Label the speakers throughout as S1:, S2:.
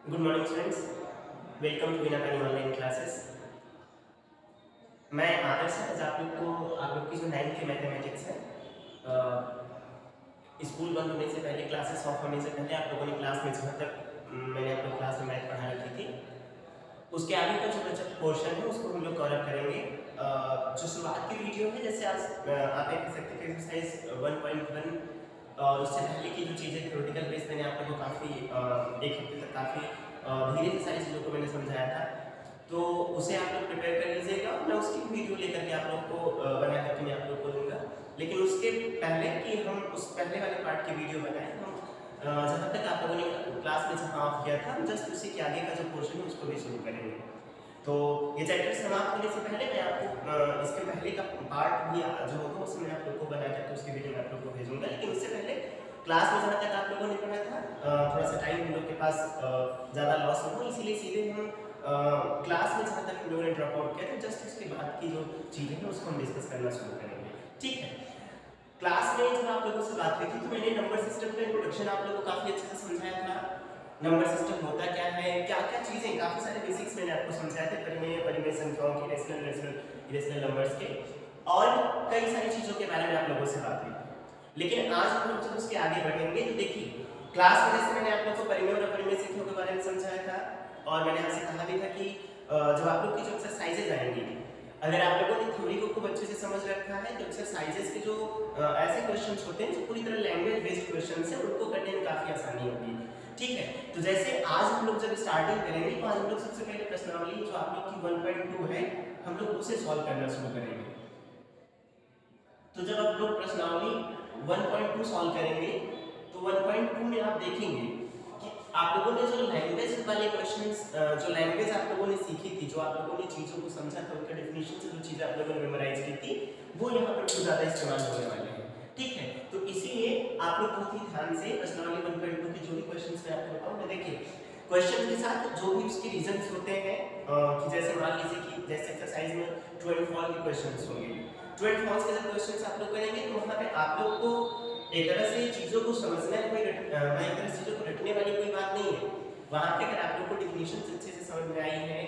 S1: Good morning students, welcome to Vinapani online classes. मैं आदर्श आज आप लोग की जो 9th की मैथमेटिक्स है, स्कूल बंद होने से पहले, क्लासेस ऑफ होने से पहले आप लोगों ने क्लास में जहाँ तक मैंने आप लोग क्लास में मैथ पढ़ा रखी थी, उसके आगे का जो बचा पोर्शन है उसको हम लोग कवर करेंगे। जो शुरुआत की वीडियो है, जैसे आज आप देख सकते हैं एक्सरसाइज 1.1 और उससे पहले की जो चीज़ें थ्योरेटिकल बेस मैंने आप लोगों को काफ़ी एक हफ्ते तक काफ़ी धीरे से सारी चीज़ों को मैंने समझाया था, तो उसे आप लोग प्रिपेयर कर लीजिएगा। मैं उसकी वीडियो लेकर के आप लोग को बना करके मैं आप लोग को दूँगा, लेकिन उसके पहले कि हम उस पहले वाले पार्ट की वीडियो बनाएं, हम जहाँ तक आप लोगों ने क्लास में जहाँ ऑफ किया था, जस्ट उसी के आगे का जो पोर्शन है उसको भी शुरू करेंगे। तो ये चैप्टर समाप्त होने से पहले मैं आपको इसके पहले का पार्ट भी जो होगा उसमें मैं आप लोग को बना करके उसकी वीडियो मैं आप लोग को भेजूंगा, लेकिन उससे पहले क्लास में जहाँ तक आप लोगों ने पढ़ा था, थोड़ा सा टाइम हम लोग के पास ज़्यादा लॉस ना हो, इसीलिए सीधे हम क्लास में जहाँ तक हम लोगों ने ड्रॉप आउट किया था, जस्ट उसके बाद की जो चीज़ें हैं उसको हम डिस्कस करना शुरू करेंगे। ठीक है, क्लास में जब आप लोगों से बात की थी तो मैंने नंबर सिस्टम का इंट्रोडक्शन आप लोगों को काफ़ी अच्छे से समझाया था। नंबर सिस्टम होता क्या है, क्या क्या चीज़ें, काफ़ी सारे बेसिक्स मैंने आपको समझाए थे, परिमेय परिमेय संख्याओं के, रेशनल इरेशनल नंबर्स के, और कई सारी चीज़ों के बारे में आप लोगों से बात हुई थी। लेकिन आज हम लोग जब उसके आगे बढ़ेंगे तो देखिए, क्लास में जैसे मैंने आप लोग को परिमेय और अपरिमेय संख्याओं के बारे में समझाया था, और मैंने आपसे कहा भी था कि जब आप लोग की जो एक्सरसाइजेज आएंगी, अगर आप लोगों ने थ्योरी को खूब अच्छे से समझ रखा है तो एक्सरसाइजेस के जो ऐसे क्वेश्चंस होते हैं जो पूरी तरह लैंग्वेज बेस्ड क्वेश्चंस हैं, उनको करने में काफ़ी आसानी होगी। ठीक है, तो जैसे आज हम लोग जब स्टार्टिंग करेंगे तो आज हम लोग सबसे पहले प्रश्नावली जो आप लोग की 1.2 है, हम लोग उसे सॉल्व करना शुरू करेंगे। तो जब आप लोग प्रश्नावली 1.2 सॉल्व करेंगे तो 1.2 में आप देखेंगे कि आप लोगों ने जो लैंग्वेज वाले क्वेश्चंस, जो लैंग्वेज आप लोगों ने सीखी थी, जो आप लोगों ने चीज़ों को समझा था, उनका डेफिनेशन से जो चीज़ें आप लोगों ने मेमोराइज की थी, वो यहाँ पर कुछ ज़्यादा इस्तेमाल होने वाले हैं। ठीक है, तो इसीलिए आप लोग बहुत ही ध्यान से प्रश्नावली 1.2 के जो भी क्वेश्चंस मैं आपको बताऊंगा, देखिए क्वेश्चन के साथ जो भी उसके रीजंस होते हैं, कि जैसे मान लीजिए कि जैसे एक्सरसाइज में ट्रू एंड फॉल्स के क्वेश्चंस होंगे, ट्रू एंड फॉल्स के जब क्वेश्चंस आप लोग करेंगे तो वहाँ पे आप लोग को एक तरह से चीज़ों को समझना है, कोई एक तरह से चीज़ों को रटने वाली कोई बात नहीं है। वहाँ पे अगर आप लोग को डेफिनेशन अच्छे से समझ में आई है,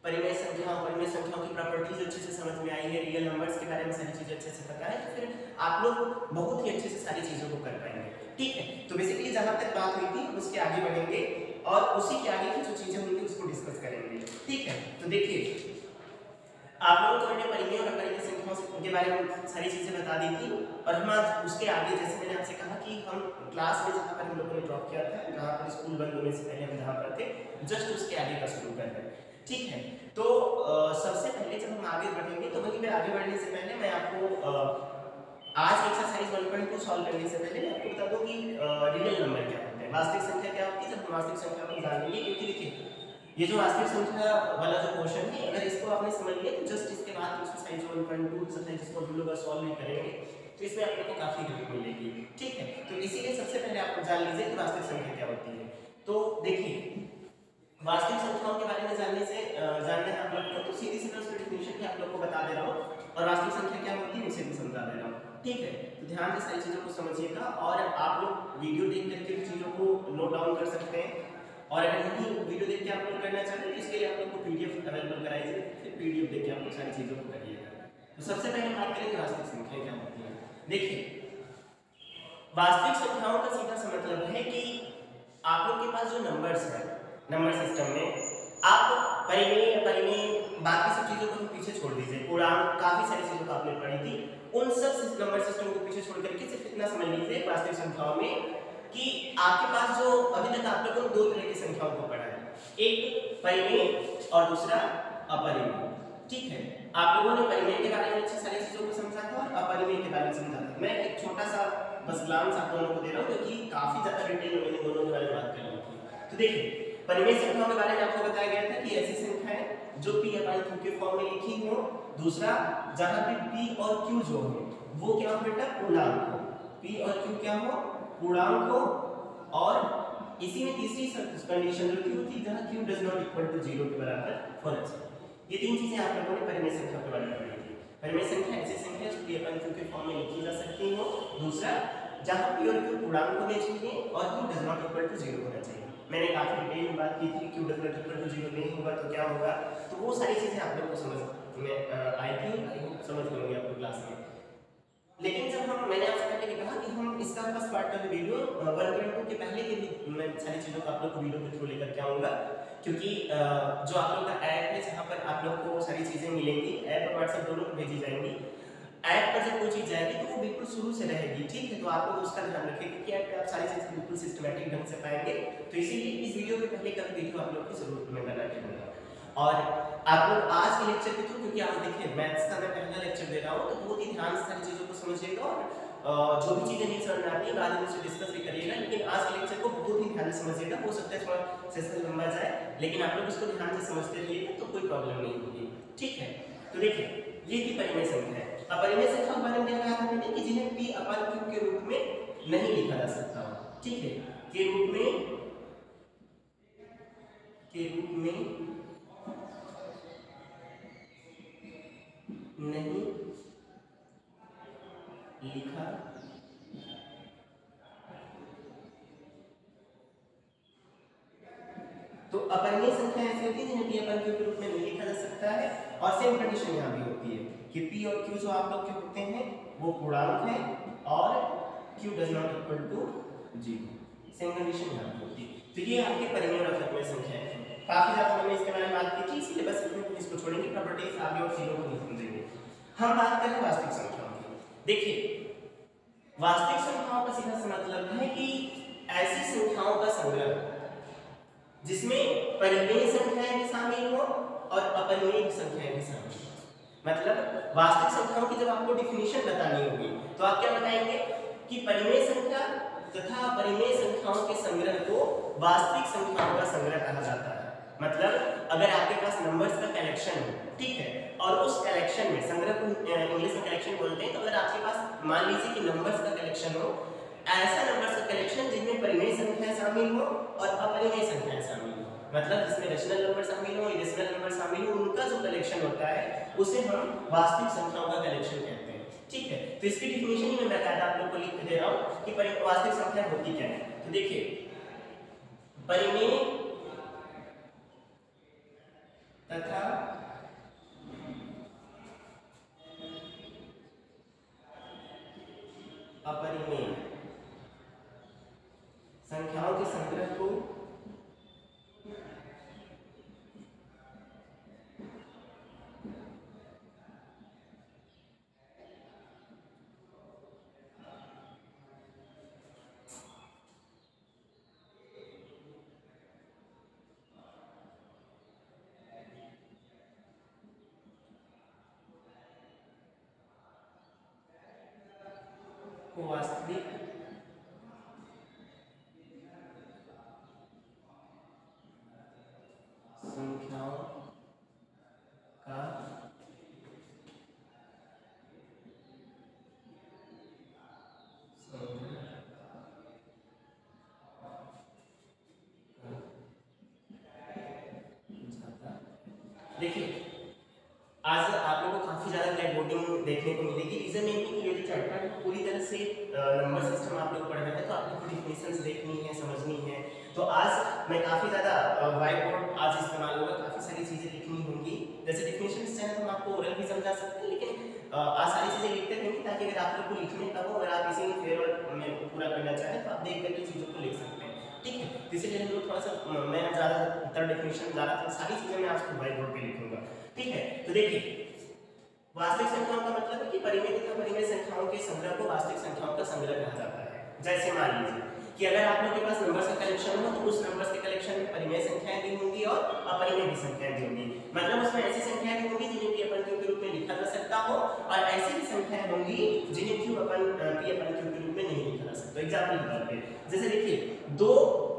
S1: परिमेय संख्याओं की प्रॉपर्टीज अच्छे से समझ में आई है, रियल नंबर्स के बारे में सारी चीज़ें अच्छे से पता है, तो फिर आप लोग बहुत ही अच्छे से सारी चीज़ों को कर पाएंगे। ठीक है, तो बेसिकली जहाँ तक बात हुई थी उसके आगे बढ़ेंगे और उसी के आगे की जो चीज़ें होंगी उसको डिस्कस करेंगे। ठीक है, तो देखिए आप लोगों को मैंने परिमेय और अपरिमेय संख्याओं के बारे में सारी चीज़ें बता दी थी, और हम आज उसके आगे, जैसे मैंने आपसे कहा कि हम क्लास में जहाँ पर हम लोगों ने ड्रॉप किया था, जहाँ पर स्कूल बंद होने से पहले हम जहाँ पर थे, जस्ट उसके आगे का शुरू कर रहे हैं। ठीक है, तो सबसे पहले जब हम आगे बढ़ेंगे तो वहीं पे आगे बढ़ने से पहले मैं आपको आज एक्सरसाइज 1.2 सॉल्व करने से पहले मैं आपको बता दूं कि रियल नंबर क्या होते हैं, वास्तविक संख्या क्या होती है। जब हम वास्तविक संख्या को जानेंगे, क्योंकि देखिए ये जो वास्तविक संख्या वाला जो क्वेश्चन है, अगर इसको आपने समझ लिया तो जस्ट इसके बाद एक्सरसाइज 1.2 एक्सरसाइज जिसको हम लोग सॉल्व नहीं करेंगे तो इसमें आप लोग को काफी हेल्प मिलेगी। ठीक है, तो इसीलिए सबसे पहले आप जान लीजिए कि वास्तविक संख्या क्या होती है। तो देखिए वास्तविक संख्याओं के बारे में जानना है आप लोग को, तो सीधी सीधा उसकी डेफिनेशन भी आप लोग को बता दे रहा हूँ, और वास्तविक संख्या क्या होती है उसे भी समझा दे रहा हूँ। ठीक है, तो ध्यान से सारी चीज़ों को समझिएगा, और आप लोग वीडियो देख करके भी चीज़ों को नोट डाउन कर सकते हैं, और अगर नहीं वीडियो देख के आप लोग करना चाहते हैं तो इसके लिए आप लोग को पीडीएफ अवेलेबल कराइए, फिर पीडीएफ देख के आप लोग सारी चीज़ों को करिएगा। तो सबसे पहले बात करेंगे वास्तविक संख्या क्या होती है। देखिए वास्तविक संख्याओं का सीधा सा मतलब है कि आप लोग के पास जो नंबर्स है, नंबर सिस्टम में आप परिमेय अपरिमेय बाकी सब चीज़ों को पीछे छोड़ दीजिए, पूर्णांक काफ़ी सारी चीज़ों को आपने पढ़ी थी, उन सब नंबर सिस्टम को पीछे छोड़ करके सिर्फ इतना समझ लीजिए वास्तविक संख्याओं में कि आपके पास जो अभी तक आप लोगों ने दो तरह की संख्याओं को पढ़ा है, एक परिमेय और दूसरा अपरिमेय। ठीक है, आप लोगों ने परिमेय के बारे में अच्छी सारी चीज़ों को समझा था और अपरिमेय के बारे में समझा था। मैं एक छोटा सा बस ग्लांस आप दोनों को दे रहा हूँ, क्योंकि काफ़ी ज़्यादा डिटेल में मैंने दोनों के बारे में बात करनी थी। तो देखिए परिमेय संख्याओं के बारे में आपको बताया गया था कि ऐसी संख्या है जो p अपॉन q के फॉर्म में लिखी हो, दूसरा जहां पे p और q जो हो वो क्या हो बेटा, पूर्णांक हो, p और q क्या हो, पूर्णांक हो, और इसी में तीसरी कंडीशन जो की होती है जहां q does not equal to 0 के बराबर होना चाहिए। ये तीन चीजें आप लोगों ने परिमेय संख्या के बारे में पढ़ी थी। परिमेय संख्या ऐसी संख्या जो p अपॉन q के फॉर्म में लिखी जा सकती हो, दूसरा जहां p और q पूर्णांक होने चाहिए और q does not equal to 0 होना चाहिए। मैंने काफ़ी डिटेल में बात की थी, Q does not equal to 0 नहीं होगा तो क्या होगा, तो वो सारी चीज़ें आप लोग को समझ में आई थी, समझ गए आपको क्लास में। लेकिन जब मैंने आपसे पहले कहा कि हम इसका फर्स्ट पार्ट का वीडियो 1.2 के पहले के भी मैं सारी चीज़ों को आप लोग को वीडियो के थ्रू लेकर के आऊँगा, क्योंकि जो आप लोग का ऐप है जहाँ पर आप लोग को सारी चीज़ें मिलेंगी, ऐप और व्हाट्सएप दोनों को भेजी जाएंगी। ऐप पर जब कोई चीज़ जाएगी तो वो बिल्कुल शुरू से रहेगी, ठीक है, तो आप लोग उसका ध्यान रखें क्योंकि ऐप पे आप सारी चीज़ें बिल्कुल सिस्टमैटिक ढंग से पाएंगे। तो इसीलिए इस वीडियो के पहले का वीडियो आप लोग की जरूर मैं बना के दूँगा। और आप लोग आज के लेक्चर के थ्रू, क्योंकि आज देखिए मैथ्स का मैं पहला लेक्चर दे रहा हूँ, तो बहुत ही ध्यान से सारी चीज़ों को समझिएगा और जो भी चीज़ें नहीं समझ में आती है बाद में उसे डिस्कस भी करिएगा, लेकिन आज के लेक्चर को बहुत ही ध्यान से समझिएगा। हो सकता है थोड़ा सेशन लंबा जाए, लेकिन आप लोग इसको ध्यान से समझते रहिएगा तो कोई प्रॉब्लम नहीं होगी, ठीक है। तो देखिए ये थी परिमेय संख्या। अब परिमेय संख्या के बारे में क्या कहा था मैंने कि जिन्हें p अपन q के रूप में नहीं लिखा जा सकता, ठीक है, के रूप में नहीं लिखा तो अपरिमेय संख्या ऐसी होती है जिन्हें p अपन q के रूप में नहीं लिखा जा सकता है। और सेम कंडीशन यहाँ भी होती है कि p और q जो आप लोग के होते हैं वो पूर्णांक है और q does not equal to 0, same condition यहाँ भी होती है। तो ये आपके परिमेय और अपरिमेय संख्या है। काफी ज्यादा मैंने इसके बारे में बात की थी, इसलिए बस इसको छोड़ेंगे, प्रॉपर्टीज आगे और चीजों को नहीं समझेंगे। हम बात करें वास्तविक संख्याओं की। देखिए वास्तविक संख्याओं का सीधा सा मतलब है कि ऐसी संख्याओं का संग्रह जिसमें परिमेय संख्याएं भी शामिल हो और अपरिमेय संख्याएं भी शामिल हो। मतलब वास्तविक संख्याओं की जब आपको डिफिनीशन बतानी होगी तो आप क्या बताएंगे कि परिमेय संख्या तथा अपरिमेय संख्याओं के संग्रह को वास्तविक संख्याओं का संग्रह कहा जाता है। मतलब अगर आपके पास नंबर्स का कलेक्शन है, ठीक है, और उस कलेक्शन में संग्रह को इंग्लिश में कलेक्शन बोलते हैं, तो अगर आपके पास मान लीजिए कि नंबर्स का कलेक्शन हो, ऐसा नंबर्स का कलेक्शन जिनमें परिमेय संख्याएं शामिल हो और अपरिमेय संख्याएं शामिल हो, मतलब जिसमें रेशनल नंबर शामिल हो, इरेशनल नंबर शामिल हो, उनका जो कलेक्शन होता है उसे हम वास्तविक संख्याओं का कलेक्शन कहते हैं, ठीक है। तो इसकी डिफिनीशन ही मैं बताया आप लोग को लिख दे रहा हूं कि वास्तविक संख्या होती क्या है। तो देखिए परिमेय तथा अपरिमेय संख्याओं के संग्रह को वास्तविक संख्याओं का देखिए आज आप लोगों को काफी ज्यादा ब्लैक बोर्डिंग देखने को मिलेगी। रीजन ये कि ये जो चैप्टर पूरी तरह से नंबर सिस्टम आप लोग पढ़ रहे हैं, तो आप लोग को डिफिनेशंस देखनी है, समझनी है। तो आज मैं काफी ज्यादा व्हाइट बोर्ड आज इस्तेमाल होगा, काफी सारी चीजें लिखनी होंगी। जैसे डिफिनेशंस चाहे तो हम आपको ओरल भी समझा सकते हैं, लेकिन आज सारी चीजें लिखते रहेंगे ताकि अगर आप लोग को लिखने का हो, अगर आप इसी फेयरवेल में पूरा करना चाहें तो आप देख करके चीजों को लिख सकते हैं, ठीक है। तो इसीलिए हम लोग थोड़ा सा मैं ज्यादातर डिफिनेशन ज़्यादातर सारी चीजें मैं आपको व्हाइट बोर्ड पे लिखूंगा, ठीक है। तो देखिए वास्तविक संख्याओं का मतलब है कि परिमेय तथा अपरिमेय संख्याओं के संग्रह को वास्तविक संख्याओं का संग्रह कहा जाता है। जैसे मान लीजिए कि अगर आप लोग के पास नंबर्स का कलेक्शन हो तो उस नंबर्स के कलेक्शन में परिमेय संख्याएं भी होंगी और अपरिमेय भी संख्याएं भी होंगी। मतलब उसमें ऐसी संख्याएं भी होंगी जिन्हें p अपन q के रूप में लिखा जा सकता हो और ऐसी भी संख्याएं होंगी जिन्हें p अपन q के रूप में नहीं लिखा जा सकता। एग्जांपल के तौर पे जैसे देखिए 2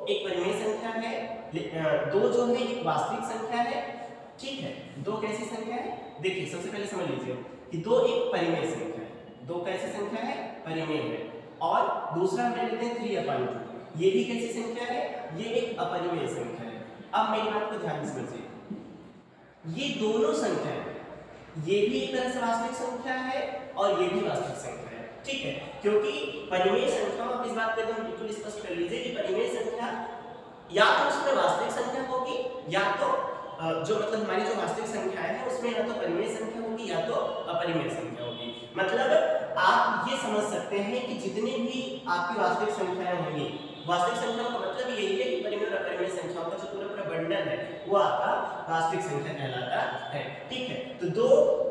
S1: एक परिमेय संख्या है, 2 जो है एक वास्तविक संख्या है, ठीक है। 2 कैसी संख्या है, देखिए सबसे पहले समझ लीजिए कि 2 एक परिमेय संख्या है। 2 कैसी संख्या है, परिमेय है। और दूसरा हम लेते हैं 3 अपन 2, ये भी कैसी संख्या है, ये एक अपरिमेय संख्या है। अब मेरी बात को ध्यान से समझिए, ये दोनों संख्या ये भी एक तरह से वास्तविक संख्या है और ये भी वास्तविक संख्या है, ठीक है। क्योंकि परिमेय संख्या, आप इस बात को एकदम बिल्कुल स्पष्ट कर लीजिए कि परिमेय संख्या या तो उसमें वास्तविक संख्या होगी या तो जो मतलब हमारी जो वास्तविक संख्या है उसमें या तो परिमेय संख्या होगी या तो अपरिमेय संख्या होगी। मतलब आप ये समझ सकते हैं कि जितनी भी आपकी वास्तविक संख्याएं होंगी, वास्तविक संख्याओं का मतलब यही है कि परिमेय और अपरिमेय संख्याओं का जो पूरा बंडल है वो आपका वास्तविक संख्या कहलाता है। ठीक है, तो दो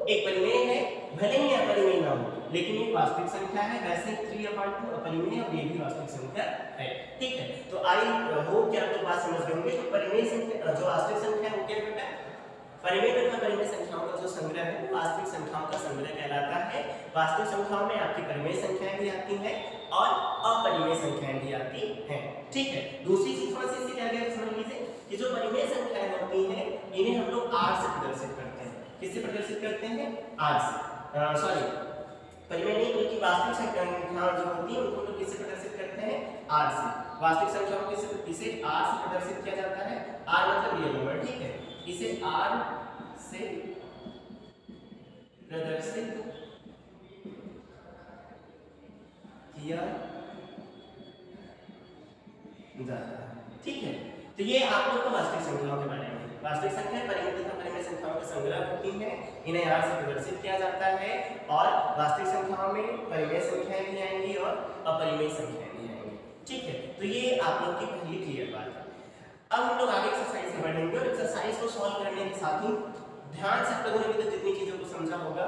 S1: एक परिमेय है, भले ही अपरिमेय ना हो लेकिन ये वास्तविक संख्या है, वैसे 3/2 अपरिमेय और ये भी वास्तविक संख्या है। ठीक है, तो आई होप कि आप लोग बात समझ गए होंगे। तो परिमेय संख्या जो वास्तविक संख्या है वो क्या बेटा, परिमेय तथा परिमेय संख्याओं का जो संग्रह है वो वास्तविक संख्याओं का संग्रह कहलाता है। वास्तविक संख्याओं में आपकी परिमेय संख्याएं भी आती हैं और अपरिमेय संख्याएं भी आती हैं। ठीक है, दूसरी चीज थोड़ा सा इससे क्या गया समझ लीजिए कि जो परिमेय संख्याएं होती हैं इन्हें हम लोग r से प्रदर्शित करते हैं। किससे प्रदर्शित करते हैं? r से। सॉरी, परिमेय नहीं बल्कि वास्तविक संख्याएं जो होती हैं उनको हम लोग किससे प्रदर्शित करते हैं? r से। वास्तविक संख्याओं को किसे r से प्रदर्शित किया जाता है? r मतलब रियल नंबर। ठीक है, इसे r से प्रदर्शित किया जाता है। ठीक है, तो ये आप लोग को वास्तविक संख्याओं के बारे में। वास्तविक संख्याएं परिमेय तथा परिमेय संख्याओं का संग्रह होती हैं, इन्हें r से प्रदर्शित किया जाता है और वास्तविक संख्याओं में परिमेय संख्याएं भी आएंगी और अपरिमेय संख्याएं भी आएंगी। ठीक है, तो ये आप लोग की पहली क्लियर बात है। अब हम लोग आगे एक्सरसाइज में बढ़ेंगे और एक्सरसाइज को सॉल्व करने के साथ ही ध्यान से आप लोगों ने जितनी चीजों को समझा होगा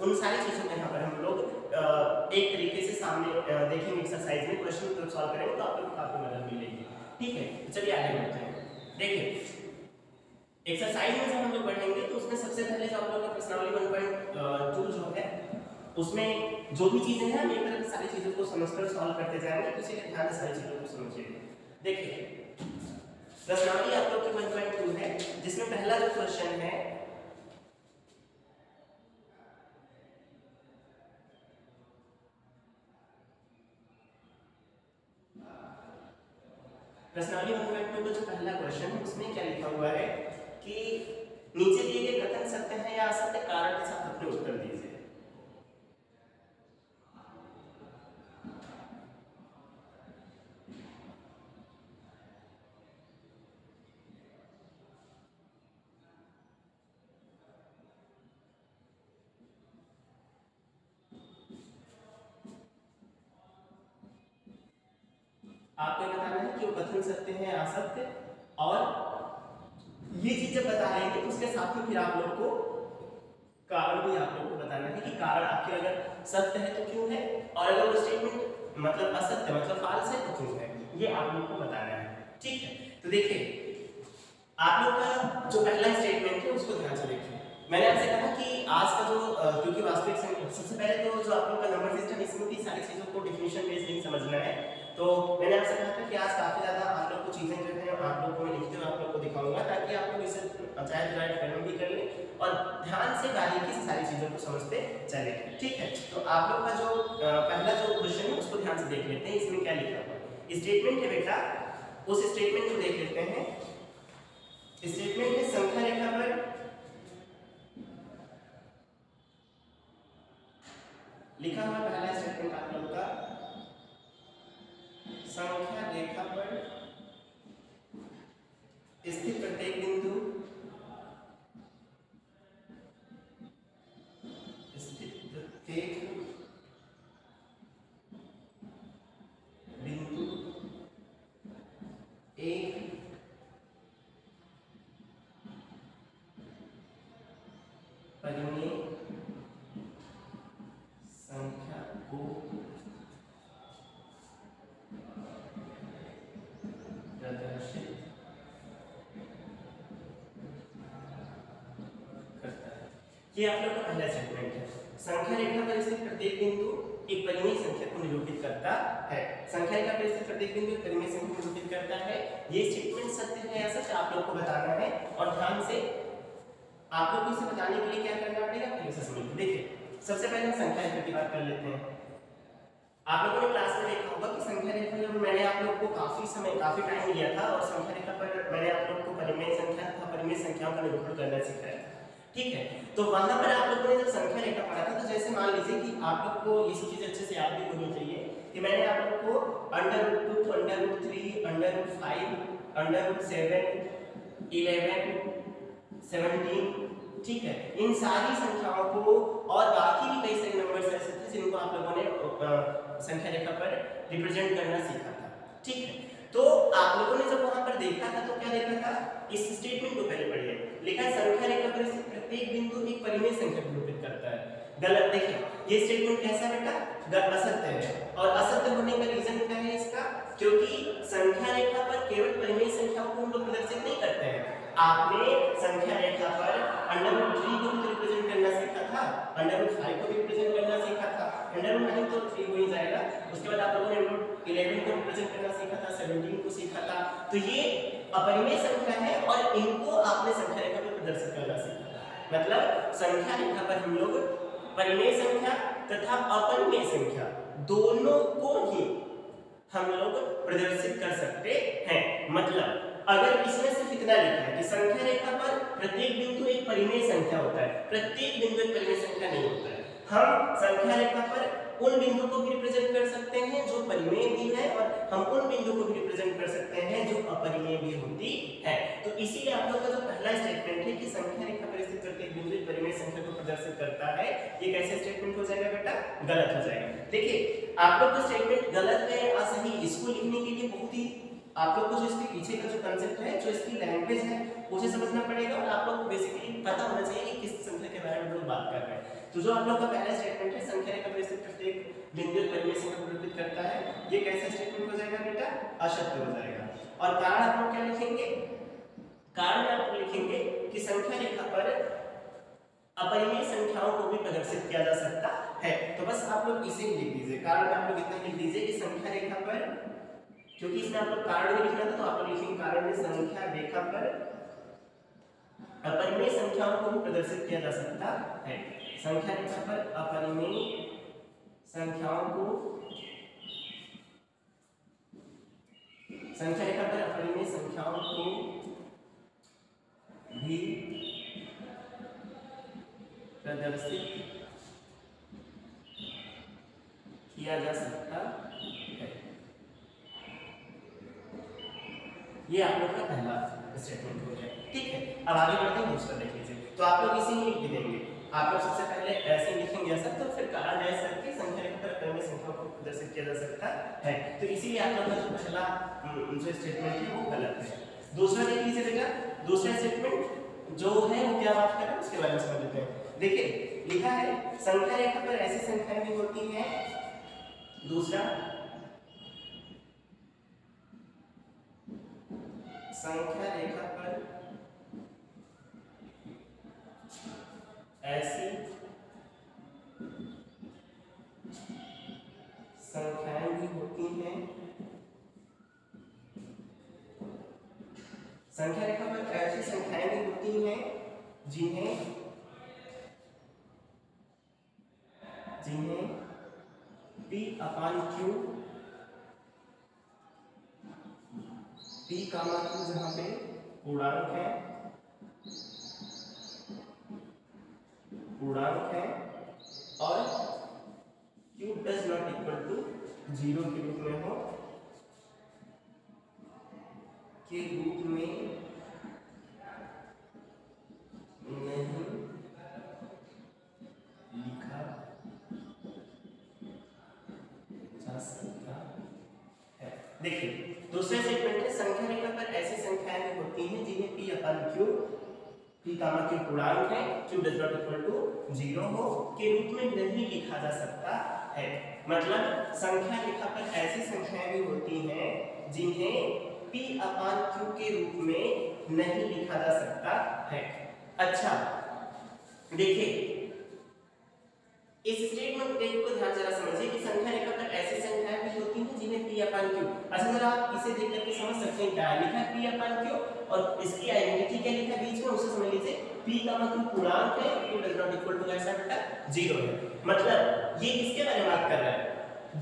S1: उन सारी चीजों को यहाँ पर हम लोग एक तरीके से सामने देखेंगे। एक्सरसाइज में क्वेश्चन को सॉल्व करेंगे तो आप लोग को काफी मदद मिलेगी। ठीक है, तो चलिए आगे बढ़ते हैं। देखिए एक्सरसाइज में जब हम लोग बढ़ेंगे तो उसमें सबसे पहले जो आप लोग का प्रश्नावली 1.2 जो है उसमें जो भी चीजें हैं हम एक तरह से सारी चीजों को समझकर सॉल्व करते जाएंगे, तो इसीलिए ध्यान से सारी चीजों को समझिए। देखिए प्रश्नावली आप लोग की 1.2 है जिसमें पहला जो क्वेश्चन है प्रश्नावली 1.2 का जो पहला क्वेश्चन है उसमें क्या लिखा हुआ है कि नीचे दिए गए कथन सत्य है या असत्य, कारण के साथ अपने उत्तर दीजिए। आपको बताना है कि वो कथन सत्य है या असत्य, और ये चीज जब बता रहे हैं तो उसके साथ ही फिर आप लोग को कारण भी आप लोग को बताना है कि कारण आखिर अगर सत्य है तो क्यों है, और अगर वो स्टेटमेंट मतलब असत्य मतलब फाल्स है तो क्यों है, ये आप लोग को बताना है। ठीक है, तो देखिए आप लोग का जो पहला स्टेटमेंट है उसको ध्यान से देखिए। मैंने आपसे कहा कि आज का जो क्योंकि वास्तविक सबसे पहले तो जो आप लोग का नंबर सिस्टम इसमें भी सारी चीजों को डिफिनेशन बेस्ड नहीं समझना है, तो मैंने आपसे कहा था कि आज काफी ज्यादा आप लोग को चीजें जो है आप लोग को मैं लिखते हुए आप लोग को दिखाऊंगा ताकि आप लोग इसे चाहे राइट करना भी कर लें और ध्यान से बारीकी से सारी चीजों को समझते चले। ठीक है, तो आप लोग का जो पहला जो क्वेश्चन है उसको ध्यान से देख लेते हैं। इसमें क्या लिखा हुआ है, स्टेटमेंट है बेटा, उस स्टेटमेंट को देख लेते हैं। स्टेटमेंट है संख्या रेखा पर लिखा हुआ पहला स्टेटमेंट आप लोग का संख्या रेखा पर स्थित प्रत्येक बिंदु एक परिमेय संख्या को प्रदर्शित करता है। ये आप लोग का पहला स्टेटमेंट है। संख्या रेखा पर स्थित प्रत्येक बिंदु एक परिमेय संख्या को निरूपित करता है। संख्या रेखा पर स्थित प्रत्येक बिंदु एक परिमेय संख्या को निरूपित करता है। ये स्टेटमेंट सत्य है या सच आप लोग को बताना है, और ध्यान से आप लोग को इसे बताने के लिए क्या करना पड़ेगा, फिर से समझिए। देखिए सबसे पहले हम संख्या रेखा की बात कर लेते हैं। आप लोगों ने क्लास में देखा होगा कि संख्या रेखा में मैंने आप लोग को काफी टाइम लिया था और संख्या रेखा पर मैंने आप लोग को परिमेय संख्या तथा परिमेय संख्याओं का निरूपण करना सिखाया। ठीक है, तो वहां पर आप लोगों ने जब संख्या रेखा पढ़ा था तो जैसे मान लीजिए कि आप लोग को ये सब चीजें अच्छे से याद भी होनी चाहिए कि मैंने आप लोग को √2 √3 √5 √7 11 17 ठीक है, इन सारी संख्याओं को और बाकी भी कई सारे नंबर्स ऐसे थे जिनको आप लोगों ने संख्या रेखा पर रिप्रेजेंट करना सीखा था। ठीक है, तो आप लोगों ने जब वहां पर देखा था तो क्या देखा था, इस स्टेटमेंट को पहले पढ़िए। लिखा है संख्या रेखा पर स्थित प्रत्येक बिंदु एक परिमेय संख्या को निरूपित करता है। गलत। देखिए ये स्टेटमेंट कैसा बेटा, असत्य है। और असत्य होने का रीजन क्या है इसका, क्योंकि संख्या रेखा पर केवल परिमेय संख्याओं को हम लोग प्रदर्शित नहीं करते हैं। आपने संख्या रेखा पर √3 को भी रिप्रेजेंट करना सीखा था, √5 को भी रिप्रेजेंट करना सीखा था, √9 तो 3 हो ही जाएगा। उसके बाद आप लोगों ने √11 को रिप्रेजेंट करना सीखा था, 17 को सीखा था। तो ये अपरिमेय संख्या है और इनको आपने संख्या रेखा पर प्रदर्शित करना सीखा था। मतलब संख्या रेखा पर हम लोग परिमेय संख्या तथा अपरिमेय संख्या दोनों को ही हम लोग प्रदर्शित कर सकते हैं। मतलब अगर इसमें सिर्फ इतना लिखा है कि संख्या रेखा पर प्रत्येक बिंदु एक परिमेय संख्या होता है, प्रत्येक बिंदु एक परिमेय संख्या नहीं होता है। हम संख्या रेखा पर उन बिंदु को भी रिप्रेजेंट कर सकते हैं जो परिमेय भी है और हम उन बिंदु को भी रिप्रेजेंट कर सकते हैं जो अपरिमेय भी होती है। तो इसीलिए आप लोग का जो पहला स्टेटमेंट है कि संख्या रेखा पर स्थित प्रत्येक बिंदु एक परिमेय संख्या को प्रदर्शित करता है, ये कैसे स्टेटमेंट हो जाएगा बेटा, गलत हो जाएगा। देखिए आप लोग का स्टेटमेंट गलत है या सही, इसको लिखने के लिए बहुत ही आप लोग को जो इसके पीछे का जो कांसेप्ट है, जो इसकी लैंग्वेज है, उसे समझना पड़ेगा और आप लोग को बेसिकली पता होना चाहिए कि किस संख्या के बारे में लोग बात कर रहे हैं। तो जो आप लोग का पहला स्टेटमेंट है संख्या रेखा पर स्थित प्रत्येक बिंदु परिमेय संख्या को निरूपित करता है, ये कैसा स्टेटमेंट हो जाएगा बेटा, असत्य हो जाएगा। और कारण आप लोग क्या लिखेंगे, कारण आप लोग लिखेंगे कि संख्या रेखा पर अपरिमेय संख्याओं को भी प्रदर्शित किया जा सकता है। तो बस आप लोग इसे लिख दीजिए, कारण आप लोग इतना लिख दीजिए कि संख्या रेखा पर, क्योंकि इसमें आप लोग कारण नहीं लिखना था तो आप लोग लिखेंगे कारण में संख्या रेखा पर अपरिमेय संख्याओं को भी प्रदर्शित किया जा सकता है। संख्या रेखा पर अपरिमेय संख्याओं को, संख्या रेखा पर अपरिमेय संख्याओं को भी प्रदर्शित किया जा सकता है। ये आप लोग का पहला स्टेटमेंट हो गया। ठीक है, अब आगे बढ़ते हैं दूसरा देख लीजिए। तो आप लोग इसी में लिख देंगे, आप लोग सबसे पहले ऐसे लिखेंगे ऐसा, तो फिर कारण ऐसे करके संख्या रेखा पर अपरिमेय संख्याओं को प्रदर्शित किया जा सकता है। तो इसीलिए आप लोग का जो पहला जो स्टेटमेंट है वो गलत है। दूसरा देख लीजिए बेटा, दूसरा स्टेटमेंट जो है वो क्या बात कर रहा है उसके बारे में समझ लेते हैं। देखिए लिखा है संख्या रेखा पर ऐसी संख्याएं भी होती हैं, दूसरा संख्या रेखा पर ऐसी संख्याएं भी होती हैं, संख्या रेखा पर ऐसी संख्याएं भी होती हैं जिन्हें P/Q, P कामा Q जहां पे पूर्णांक है, और Q does not equal to 0 के रूप में हो, के रूप में नहीं लिखा जा सकता है। देखिए दूसरा स्टेटमेंट है संख्या रेखा पर ऐसी संख्याएं होती हैं जिन्हें P/Q, P कामा Q पूर्णांक है, Q does not equal to 0 हो, के रूप में नहीं लिखा जा सकता है। मतलब संख्या रेखा पर ऐसी संख्याएं भी होती हैं जिन्हें P/Q के रूप में नहीं लिखा जा सकता है। अच्छा देखिए इस स्टेटमेंट को ध्यान जरा समझिए कि संख्या रेखा पर ऐसी संख्याएं भी होती हैं जिन्हें P/Q, अच्छा जरा आप इसे देख करके समझ सकते हैं क्या लिखा है P/Q और इसकी आइडेंटिटी क्या लिखा है बीच में, उसे समझ लीजिए। P/Q पूर्णांक है, Q does not equal to ऐसा बेटा 0 है। मतलब ये किसके बारे में बात कर रहा है,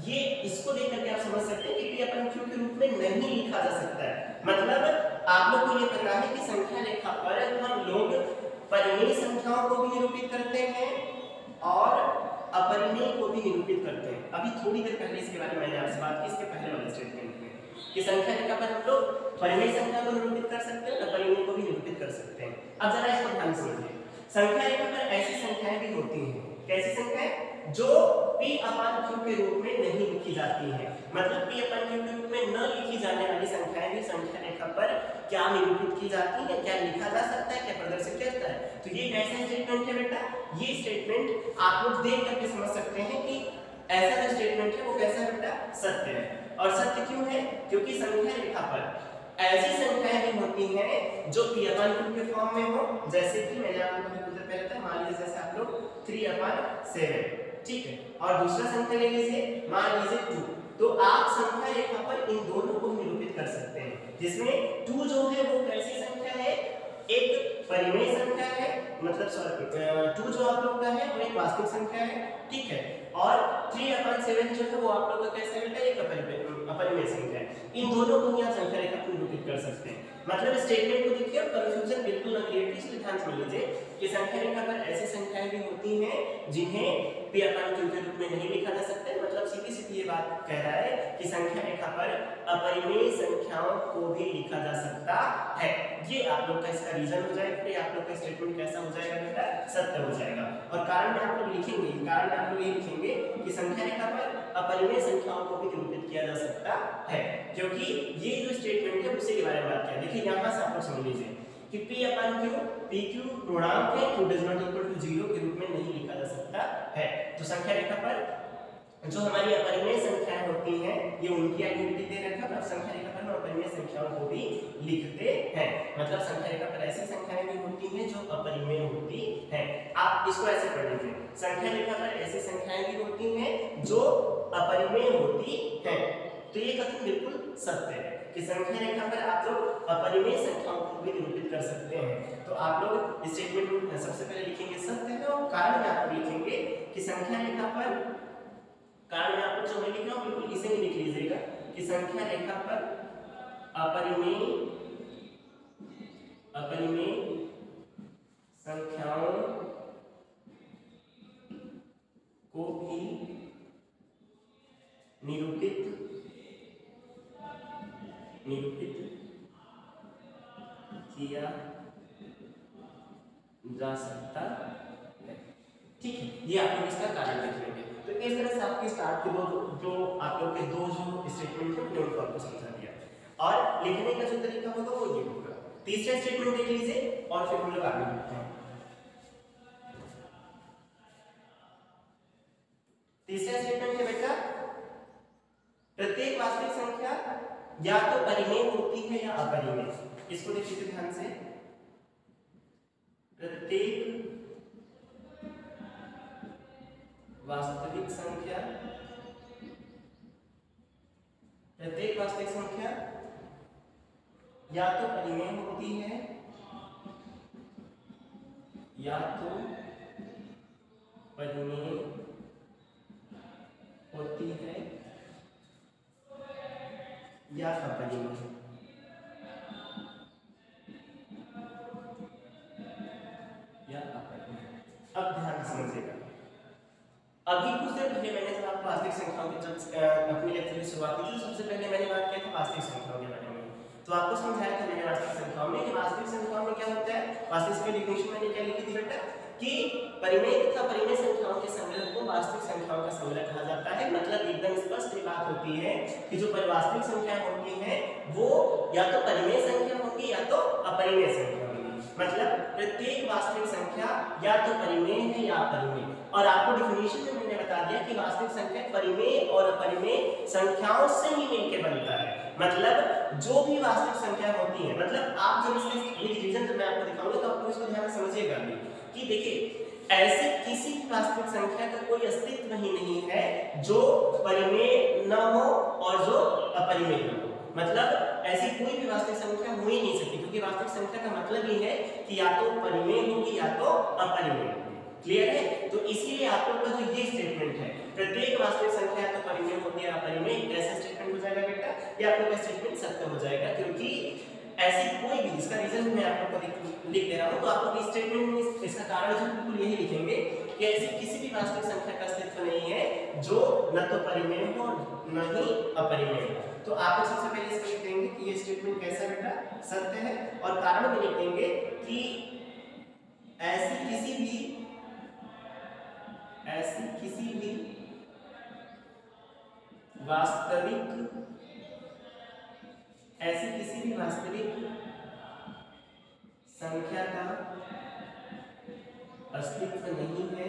S1: ये इसको देख करके आप समझ सकते हैं कि P/Q के रूप में नहीं लिखा जा सकता है। मतलब आप लोग को ये पता है कि संख्या रेखा पर हम लोग परिमेय संख्याओं को भी निरूपित करते हैं और अपरिमेय को भी निरूपित करते हैं। अभी थोड़ी देर पहले इसके बारे में मैंने आपसे बात की, इसके पहले वाले स्टेटमेंट में कि संख्या रेखा पर हम लोग परिमेय संख्या को निरूपित कर सकते हैं, अपरिमेय को भी निरूपित कर सकते हैं। अब जरा इसको ध्यान से समझिए। संख्या रेखा पर ऐसी संख्याएं भी होती हैं, कैसी संख्याएं जो p/q के रूप में नहीं लिखी जाती हैं। मतलब p/q के रूप में न लिखी जाने वाली संख्याएं भी संख्या रेखा पर क्या निरूपित की जाती है, क्या लिखा जा सकता है, क्या प्रदर्शित किया जाता है। तो ये कैसा स्टेटमेंट है बेटा, ये स्टेटमेंट आप लोग देख करके समझ सकते हैं कि ऐसा जो स्टेटमेंट है वो कैसा है बेटा, सत्य है। और सत्य क्यों है, क्योंकि संख्या रेखा पर ऐसी संख्याएं भी होती हैं जो p/q के फॉर्म में हो, जैसे कि मैंने आपको कुछ देर पहले बताया, मान लीजिए जैसे आप लोग 3/7, ठीक है। और दूसरा संख्या ले लीजिए, मान लीजिए 2। तो आप संख्या रेखा पर इन दोनों को निरूपित कर सकते हैं, जिसमें 2 जो है वो कैसी संख्या है, एक परिमेय संख्या है, मतलब सॉरी 2 जो आप लोग का है वो एक वास्तविक संख्या है, ठीक है। और 3/7 जो है वो आप लोग का कैसा बेटा, एक अपरिमेय संख्या है। इन दोनों को ही आप संख्या रेखा पर निरूपित कर सकते हैं। मतलब स्टेटमेंट को देखिए और कंफ्यूजन बिल्कुल न क्रिएट, इसलिए ध्यान से लीजिए कि संख्या रेखा पर ऐसी संख्याएं भी होती हैं जिन्हें p/q के रूप में नहीं लिखा जा सकता है। मतलब सीधी सीधी ये बात कह रहा है कि संख्या रेखा पर अपरिमेय संख्याओं को भी लिखा जा सकता है। ये आप लोग का इसका रीजन हो जाएगा, फिर आप लोग का स्टेटमेंट कैसा हो जाएगा बेटा, सत्य हो जाएगा। और कारण में आप लोग लिखेंगे, कारण में आप लोग ये लिखेंगे कि संख्या रेखा पर अपरिमेय संख्याओं को भी निरूपित किया जा सकता है, क्योंकि ये जो स्टेटमेंट है उसी के बारे में बात किया। देखिए यहाँ से आप लोग समझ लीजिए कि p/q pq पूर्णांक है, q does not equal to 0 के रूप में नहीं लिखा जा सकता है। तो संख्या रेखा पर जो हमारी अपरिमेय संख्याएं होती हैं ये उनकी आइडेंटिटी दे रखा है, और संख्या रेखा पर हम अपरिमेय संख्याओं को भी लिखते हैं। मतलब संख्या रेखा पर ऐसी संख्याएं भी होती हैं जो अपरिमेय होती हैं। आप इसको ऐसे पढ़ लीजिए, संख्या रेखा पर ऐसी संख्याएं भी होती हैं जो अपरिमेय होती हैं। तो ये कथन बिल्कुल सत्य है कि संख्या रेखा पर आप लोग अपरिमेय संख्याओं को भी निरूपित कर सकते हैं। तो आप लोग स्टेटमेंट में सबसे पहले लिखेंगे सत्य है, और कारण में आप लिखेंगे कि संख्या रेखा पर, कारण में आप जो मैं लिख रहा हूं बिल्कुल इसे ही लिख लीजिएगा कि संख्या रेखा पर अपरिमेय संख्याओं को भी निरूपित किया जा सकता है, ठीक है। ये आप लोग इसका कारण लिख लेंगे। तो इस तरह से आपके स्टार्ट के जो आप लोग के दो जो स्टेटमेंट है उनको आपको समझा दिया, और लिखने का जो तरीका होगा वो ये होगा। तीसरा स्टेटमेंट देख लीजिए और फिर हम लोग आगे बढ़ते हैं। तीसरा स्टेटमेंट है बेटा, प्रत्येक वास्तविक संख्या या तो परिमेय होती है या अपरिमेय। इसको देखिए ध्यान से, प्रत्येक वास्तविक संख्या या तो परिमेय होती है या तो परिमेय होती है या अपरिमेय। अब ध्यान समझिएगा, अभी कुछ देर पहले मैंने जब आपको वास्तविक संख्याओं की जब अपनी लेक्चर की शुरुआत की थी, सबसे पहले मैंने बात की थी वास्तविक संख्याओं के बारे में। तो आपको समझाया था मैंने वास्तविक संख्याओं में कि वास्तविक संख्याओं में क्या होता है। वास्तविक की डेफिनेशन मैंने क्या लिखी थी बेटा कि परिमेय तथा परिमेय संख्याओं के संग्रह को वास्तविक संख्याओं का संग्रह कहा जाता है। मतलब एकदम स्पष्ट बात होती है कि जो वास्तविक संख्या होती है वो या तो परिमेय संख्या होगी या तो अपरिमेय संख्या होगी। मतलब प्रत्येक वास्तविक संख्या या तो परिमेय है या अपरिमेय। और आपको डेफिनेशन में मैंने बता दिया कि वास्तविक संख्या परिमेय और अपरिमेय संख्याओं से ही मिलकर बनता है। मतलब जो भी वास्तविक संख्या होती है, मतलब आप जब इसके एक रीजन जब मैं आपको दिखाऊंगा तो आपको इसको ध्यान से समझिएगा कि देखिए ऐसे किसी भी वास्तविक संख्या का कोई अस्तित्व ही नहीं है जो परिमेय न हो और जो अपरिमेय न हो। मतलब ऐसी कोई भी वास्तविक संख्या हो ही नहीं सकती, क्योंकि वास्तविक संख्या का मतलब ही है कि या तो परिमेय होगी या तो अपरिमेय होगी। क्लियर है? तो इसीलिए आप लोग का जो ये स्टेटमेंट है प्रत्येक वास्तविक संख्या तो परिमेय होती है अपरिमेय, कैसा स्टेटमेंट हो जाएगा बेटा, ये आप लोग का स्टेटमेंट सत्य हो जाएगा। क्योंकि ऐसी कोई भी, इसका रीजन मैं आप लोग को लिख दे रहा हूं, तो आप लोग इस स्टेटमेंट में इसका कारण जो बिल्कुल यही लिखेंगे कि ऐसी किसी भी वास्तविक संख्या का अस्तित्व अस्तित्व नहीं है जो न तो परिमेय हो न ही अपरिमेय हो। तो आप लोग सबसे पहले इसको लिख देंगे कि ये स्टेटमेंट कैसा बेटा सत्य है, और कारण भी लिख देंगे कि ऐसी किसी भी वास्तविक संख्या का अस्तित्व नहीं है,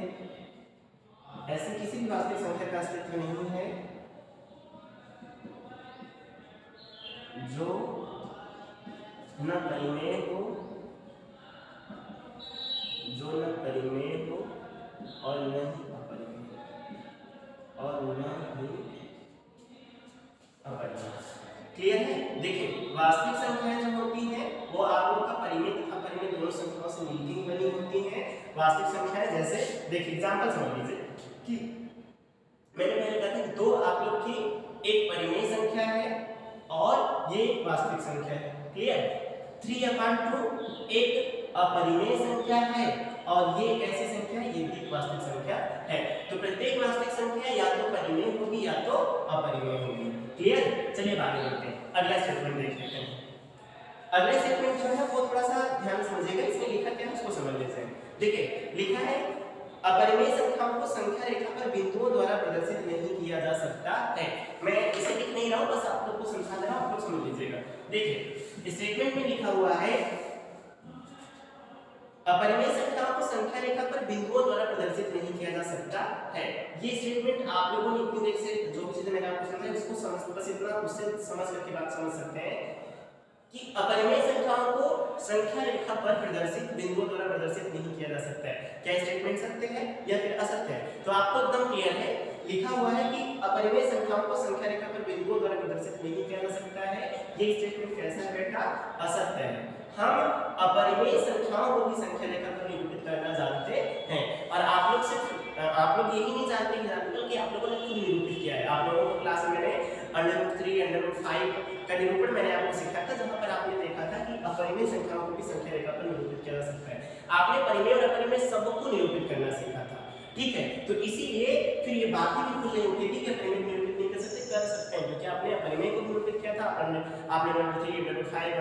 S1: ऐसी किसी भी वास्तविक संख्या का अस्तित्व नहीं है जो न परिमेय हो और न ही अपरिमेय। क्लियर है? देखिए वास्तविक संख्याएं जो होती हैं वो आप लोग का परिमेय तथा अपरिमेय दोनों संख्याओं से मिलकर ही बनी होती हैं। वास्तविक संख्याएं जैसे देखिए एग्जांपल समझ लीजिए कि मैंने पहले कहा था कि दो आप लोग की एक परिमेय संख्या है और ये एक वास्तविक संख्या है। क्लियर? 3/2 एक अपरिमेय संख्या है और ये कैसी संख्या है? ये भी वास्तविक संख्या है। तो प्रत्येक वास्तविक संख्या या तो परिमेय होगी या तो अपरिमेय होगी। क्लियर? चलिए आगे बढ़ते हैं, अगला स्टेटमेंट देख लेते हैं। अगला स्टेटमेंट जो है वो थोड़ा सा ध्यान समझिएगा, इसमें लिखा क्या है उसको समझ लेते हैं। देखिए लिखा है अपरिमेय संख्याओं को संख्या रेखा पर बिंदुओं द्वारा प्रदर्शित नहीं किया जा सकता है। मैं इसे लिख नहीं रहा हूं, बस आप लोग को समझा दे रहा हूं, आप लोग समझ लीजिएगा। देखिए स्टेटमेंट में लिखा हुआ है अपरिमेय संख्याओं को संख्या रेखा पर बिंदुओं द्वारा प्रदर्शित नहीं किया जा सकता है। ये स्टेटमेंट आप लोगों ने इतनी देर से जो भी चीजें मैंने आपको समझाई उसको समझ बस इतना उससे समझ करके बात समझ सकते हैं कि अपरिमेय संख्याओं को संख्या रेखा पर प्रदर्शित बिंदुओं द्वारा प्रदर्शित नहीं किया जा सकता है। क्या स्टेटमेंट सत्य है या फिर असत्य है? तो आपको एकदम क्लियर है, लिखा हुआ है कि अपरिमेय संख्याओं को संख्या रेखा पर बिंदुओं द्वारा प्रदर्शित नहीं किया जा सकता है। ये स्टेटमेंट कैसा है बेटा? असत्य है। हम अपरिमेय संख्याओं को भी संख्या रेखा पर निरूपित करना जानते हैं और आप लोग सिर्फ आप लोग यही नहीं जानते कि आप लोगों ने खुद निरूपित किया है। आप लोगों को क्लास में मैंने √3 √5 का निरूपण मैंने आपको सिखाया था, जहां पर आपने देखा था कि अपरिमेय संख्याओं को भी संख्या रेखा पर निरूपित किया जा सकता है। आपने परिमेय और अपरिमेय सबको निरूपित करना सीखा था, ठीक है? तो इसीलिए फिर ये बात ही बिल्कुल नहीं उठेगी कि अपरिमेय निरूपित नहीं कर सकते हैं, क्योंकि आपने अपरिमेय को निरूपित किया था। आपने √3 √5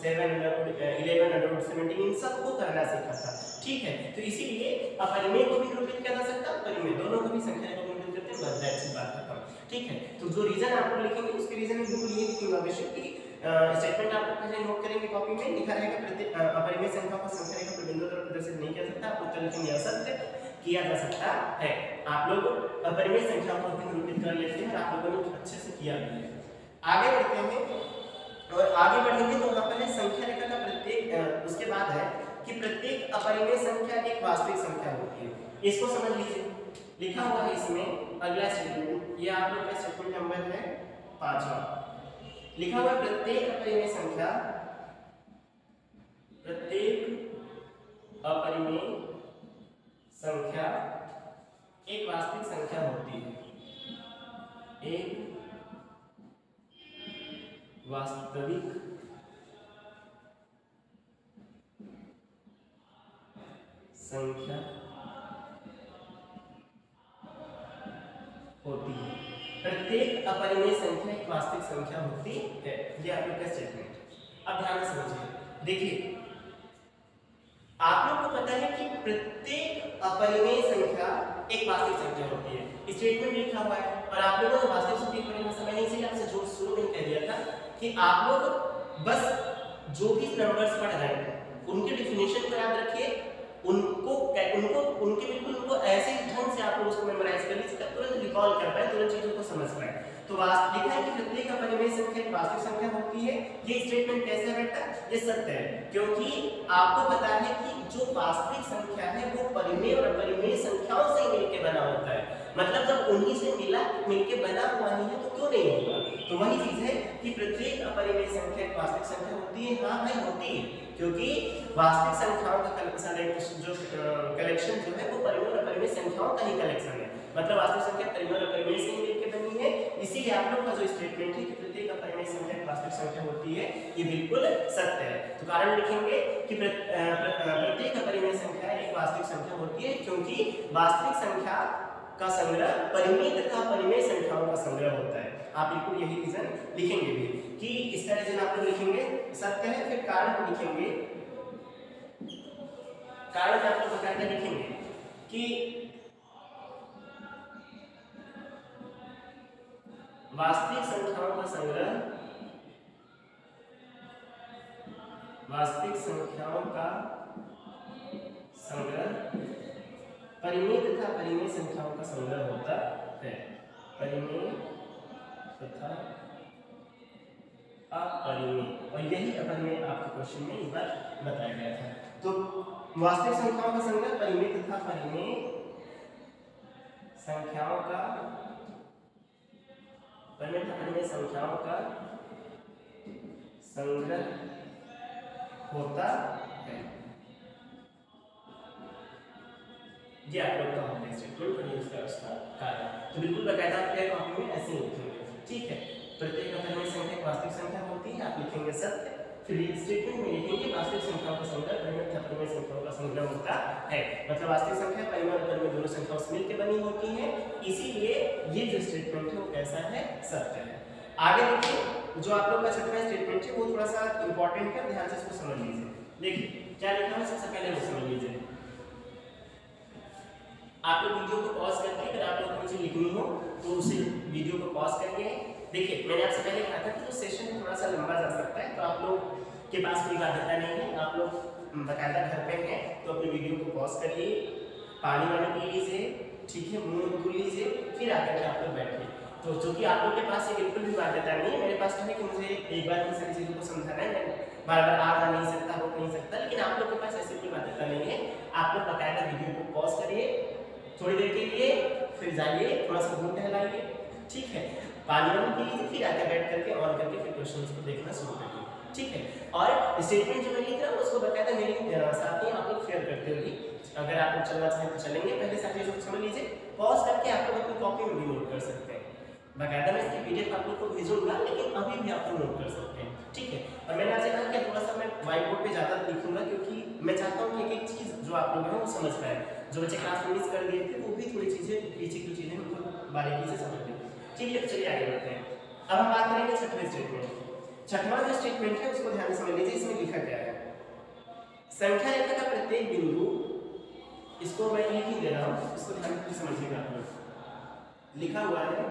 S1: √7 √11 √17 इन सबको करना सीखा था, ठीक है? तो इसीलिए अपरिमेय को भी निरूपित किया जा सकता है, परिमेय दोनों को भी संख्या रेखा पर निरूपित करते हैं। बस दैट्स बात खत्म, ठीक है? तो जो रीजन आप लोग लिखेंगे उसके रीजन में बिल्कुल ये लिखूंगा बेशक कि स्टेटमेंट आप लोग पहले नोट करेंगे कॉपी में, लिखा रहेगा प्रत्येक अपरिमेय संख्या को संख्या रेखा पर बिंदुओं द्वारा प्रदर्शित नहीं किया सकता। आप लोग लिखेंगे असत्य किया जा सकता है। आप लोग अपरिमेय संख्या को भी निरूपित कर लेते हैं और आप लोगों ने अच्छे से किया भी है। आगे बढ़ते हैं और आगे बढ़ेंगे तो वहां पर है संख्या रेखा का प्रत्येक उसके बाद है कि प्रत्येक अपरिमेय संख्या एक वास्तविक संख्या होती है। इसको समझ लीजिए, लिखा हुआ है इसमें अगला स्टेटमेंट, ये आप लोग का स्टेटमेंट नंबर है 5वां। लिखा हुआ प्रत्येक अपरिमेय संख्या एक वास्तविक संख्या होती है। एक वास्तविक संख्या होती है। प्रत्येक अपरिमेय संख्या एक वास्तविक संख्या होती है। ये आप लोग का स्टेटमेंट। अब ध्यान से समझिए, देखिए आप लोग को पता है कि प्रत्येक अपरिमेय संख्या एक वास्तविक संख्या होती है। स्टेटमेंट लिखा हुआ है और आप लोगों ने वास्तविक संख्या के बारे में समझ नहीं, इसलिए आपसे जोर शुरू में कह दिया था कि आप लोग बस जो भी नंबर्स पढ़ रहे हैं उनके डेफिनेशन को याद रखिए, उनके बिल्कुल ऐसे ढंग से आप लोग उसको मेमोराइज कर लीजिए, तुरंत रिकॉल कर पाए, तुरंत चीजों को समझ पाए। तो लिखा है कि प्रत्येक अपरिमेय संख्या एक वास्तविक संख्या होती है। ये स्टेटमेंट कैसे है बेटा? ये सत्य है, क्योंकि आपको पता है कि जो वास्तविक संख्या है वो परिमेय और अपरिमेय संख्याओं से मिलकर बना होता है। मतलब जब उन्हीं से मिलके बना हुआ ही है तो क्यों नहीं होगा? तो वही चीज है कि प्रत्येक अपरिमेय संख्या एक वास्तविक संख्या होती है। हाँ भाई होती है, क्योंकि वास्तविक संख्याओं का कलेक्शन जो है वो परिमेय और अपरिमेय संख्याओं का ही कलेक्शन है। मतलब वास्तविक संख्या परिमेय और अपरिमेय से मिलकर बनी है। इसीलिए आप लोग का जो स्टेटमेंट है कि प्रत्येक अपरिमेय संख्या एक वास्तविक संख्या होती है, ये बिल्कुल सत्य है। तो कारण लिखेंगे कि प्रत्येक अपरिमेय संख्या एक वास्तविक संख्या होती है, क्योंकि वास्तविक संख्या का संग्रह परिमेय तथा परिमेय संख्याओं का संग्रह होता है। आप बिल्कुल यही रीजन लिखेंगे भी कि इसका रीजन आप लोग लिखेंगे सत्य है, फिर कारण लिखेंगे, कारण आप लोग बकायदा लिखेंगे कि वास्तविक संख्याओं का संग्रह, वास्तविक संख्याओं का संग्रह परिमेय तथा परिमेय संख्याओं का संग्रह होता है। परिमेय तथा अपरिमेय, और यही अपरिमेय आपके क्वेश्चन में एक बार बताया गया था। तो वास्तविक संख्याओं का संग्रह परिमेय तथा परिमेय संख्याओं का, परिमेय तथा परिमेय संख्याओं का संग्रह होता है। ये आप लोग का होगा स्टेटमेंट और इसका उसका कारण। तो बिल्कुल बकायदा आपके कॉपी में ऐसे ही लिखेंगे, ठीक है। प्रत्येक अपरिमेय संख्या एक वास्तविक संख्या होती है, आप लिखेंगे सत्य, फिर स्टेटमेंट में लिखेंगे वास्तविक संख्याओं का संग्रह परिमेय तथा अपरिमेय संख्याओं का संग्रह होता है। मतलब वास्तविक संख्या परिमेय और अपरिमेय दोनों संख्याओं से मिलकर बनी होती है, इसीलिए ये जो स्टेटमेंट है वो कैसा है, सत्य है। आगे देखिए जो आप लोग का छठवां स्टेटमेंट है वो थोड़ा सा इंपॉर्टेंट है, ध्यान से इसको समझ लीजिए। देखिए क्या लिखा है, सबसे पहले वो समझ लीजिए। आप लोग वीडियो को पॉज करके, अगर आप लोग को मुझे लिखनी हो तो उसे वीडियो को पॉज करिए। देखिए मैंने आपसे पहले कहा था कि सेशन थोड़ा सा लंबा जा सकता है, तो आप लोग के पास कोई बाध्यता नहीं है, आप लोग बकायदा घर पे हैं तो अपने वीडियो को पॉज करिए, पानी वानी पी लीजिए, ठीक है, मुंह धुल लीजिए, फिर आकर के आप लोग बैठिए। तो जो कि आप लोग के पास ये बिल्कुल भी बाध्यता नहीं है, मेरे पास है कि मुझे एक बार इन सारी चीज़ों को समझाना है, बार बार आ नहीं सकता, रोक नहीं सकता, लेकिन आप लोग के पास ऐसी कोई बाध्यता नहीं है। आप लोग बकायदा वीडियो को पॉज करिए थोड़ी देर के लिए, फिर जाइए थोड़ा सा घूम टहलाइए, ठीक है, पानी वानी पी लीजिए, फिर आके बैठ करके ऑन करके फिर क्वेश्चंस को देखना शुरू करिए, ठीक है। और स्टेटमेंट जो मैं लिख रहा हूँ उसको बकायदा मेरे साथ ही आप लोग शेयर करते हुए, अगर आप लोग चलना चाहें तो चलेंगे, पहले सारी चीज़ों को समझ लीजिए, पॉज करके आप लोग अपनी कॉपी में भी नोट कर सकते हैं। बकायदा मैं इसकी पीडीएफ आप लोग को भेजूंगा, लेकिन अभी भी आप लोग नोट कर सकते हैं, ठीक है। और मैंने आपसे कहा कि थोड़ा सा मैं व्हाइट बोर्ड पे ज़्यादा लिखूंगा, क्योंकि मैं चाहता हूँ कि एक एक चीज़ जो आप लोग हैं वो समझ पाए। जो बच्चे क्लास में मिस कर दिए थे वो भी थोड़ी चीज़ें, पीछे की चीज़ें उनको बारीकी से समझ लें, ठीक है। चलिए आगे बढ़ते हैं। अब हम बात करेंगे छठवें स्टेटमेंट। छठवां जो स्टेटमेंट है उसको ध्यान से समझ लीजिए, इसमें लिखा क्या है। संख्या रेखा का प्रत्येक बिंदु, इसको मैं लिख ही दे रहा हूँ, इसको ध्यान से समझिएगा आप लोग। लिखा हुआ है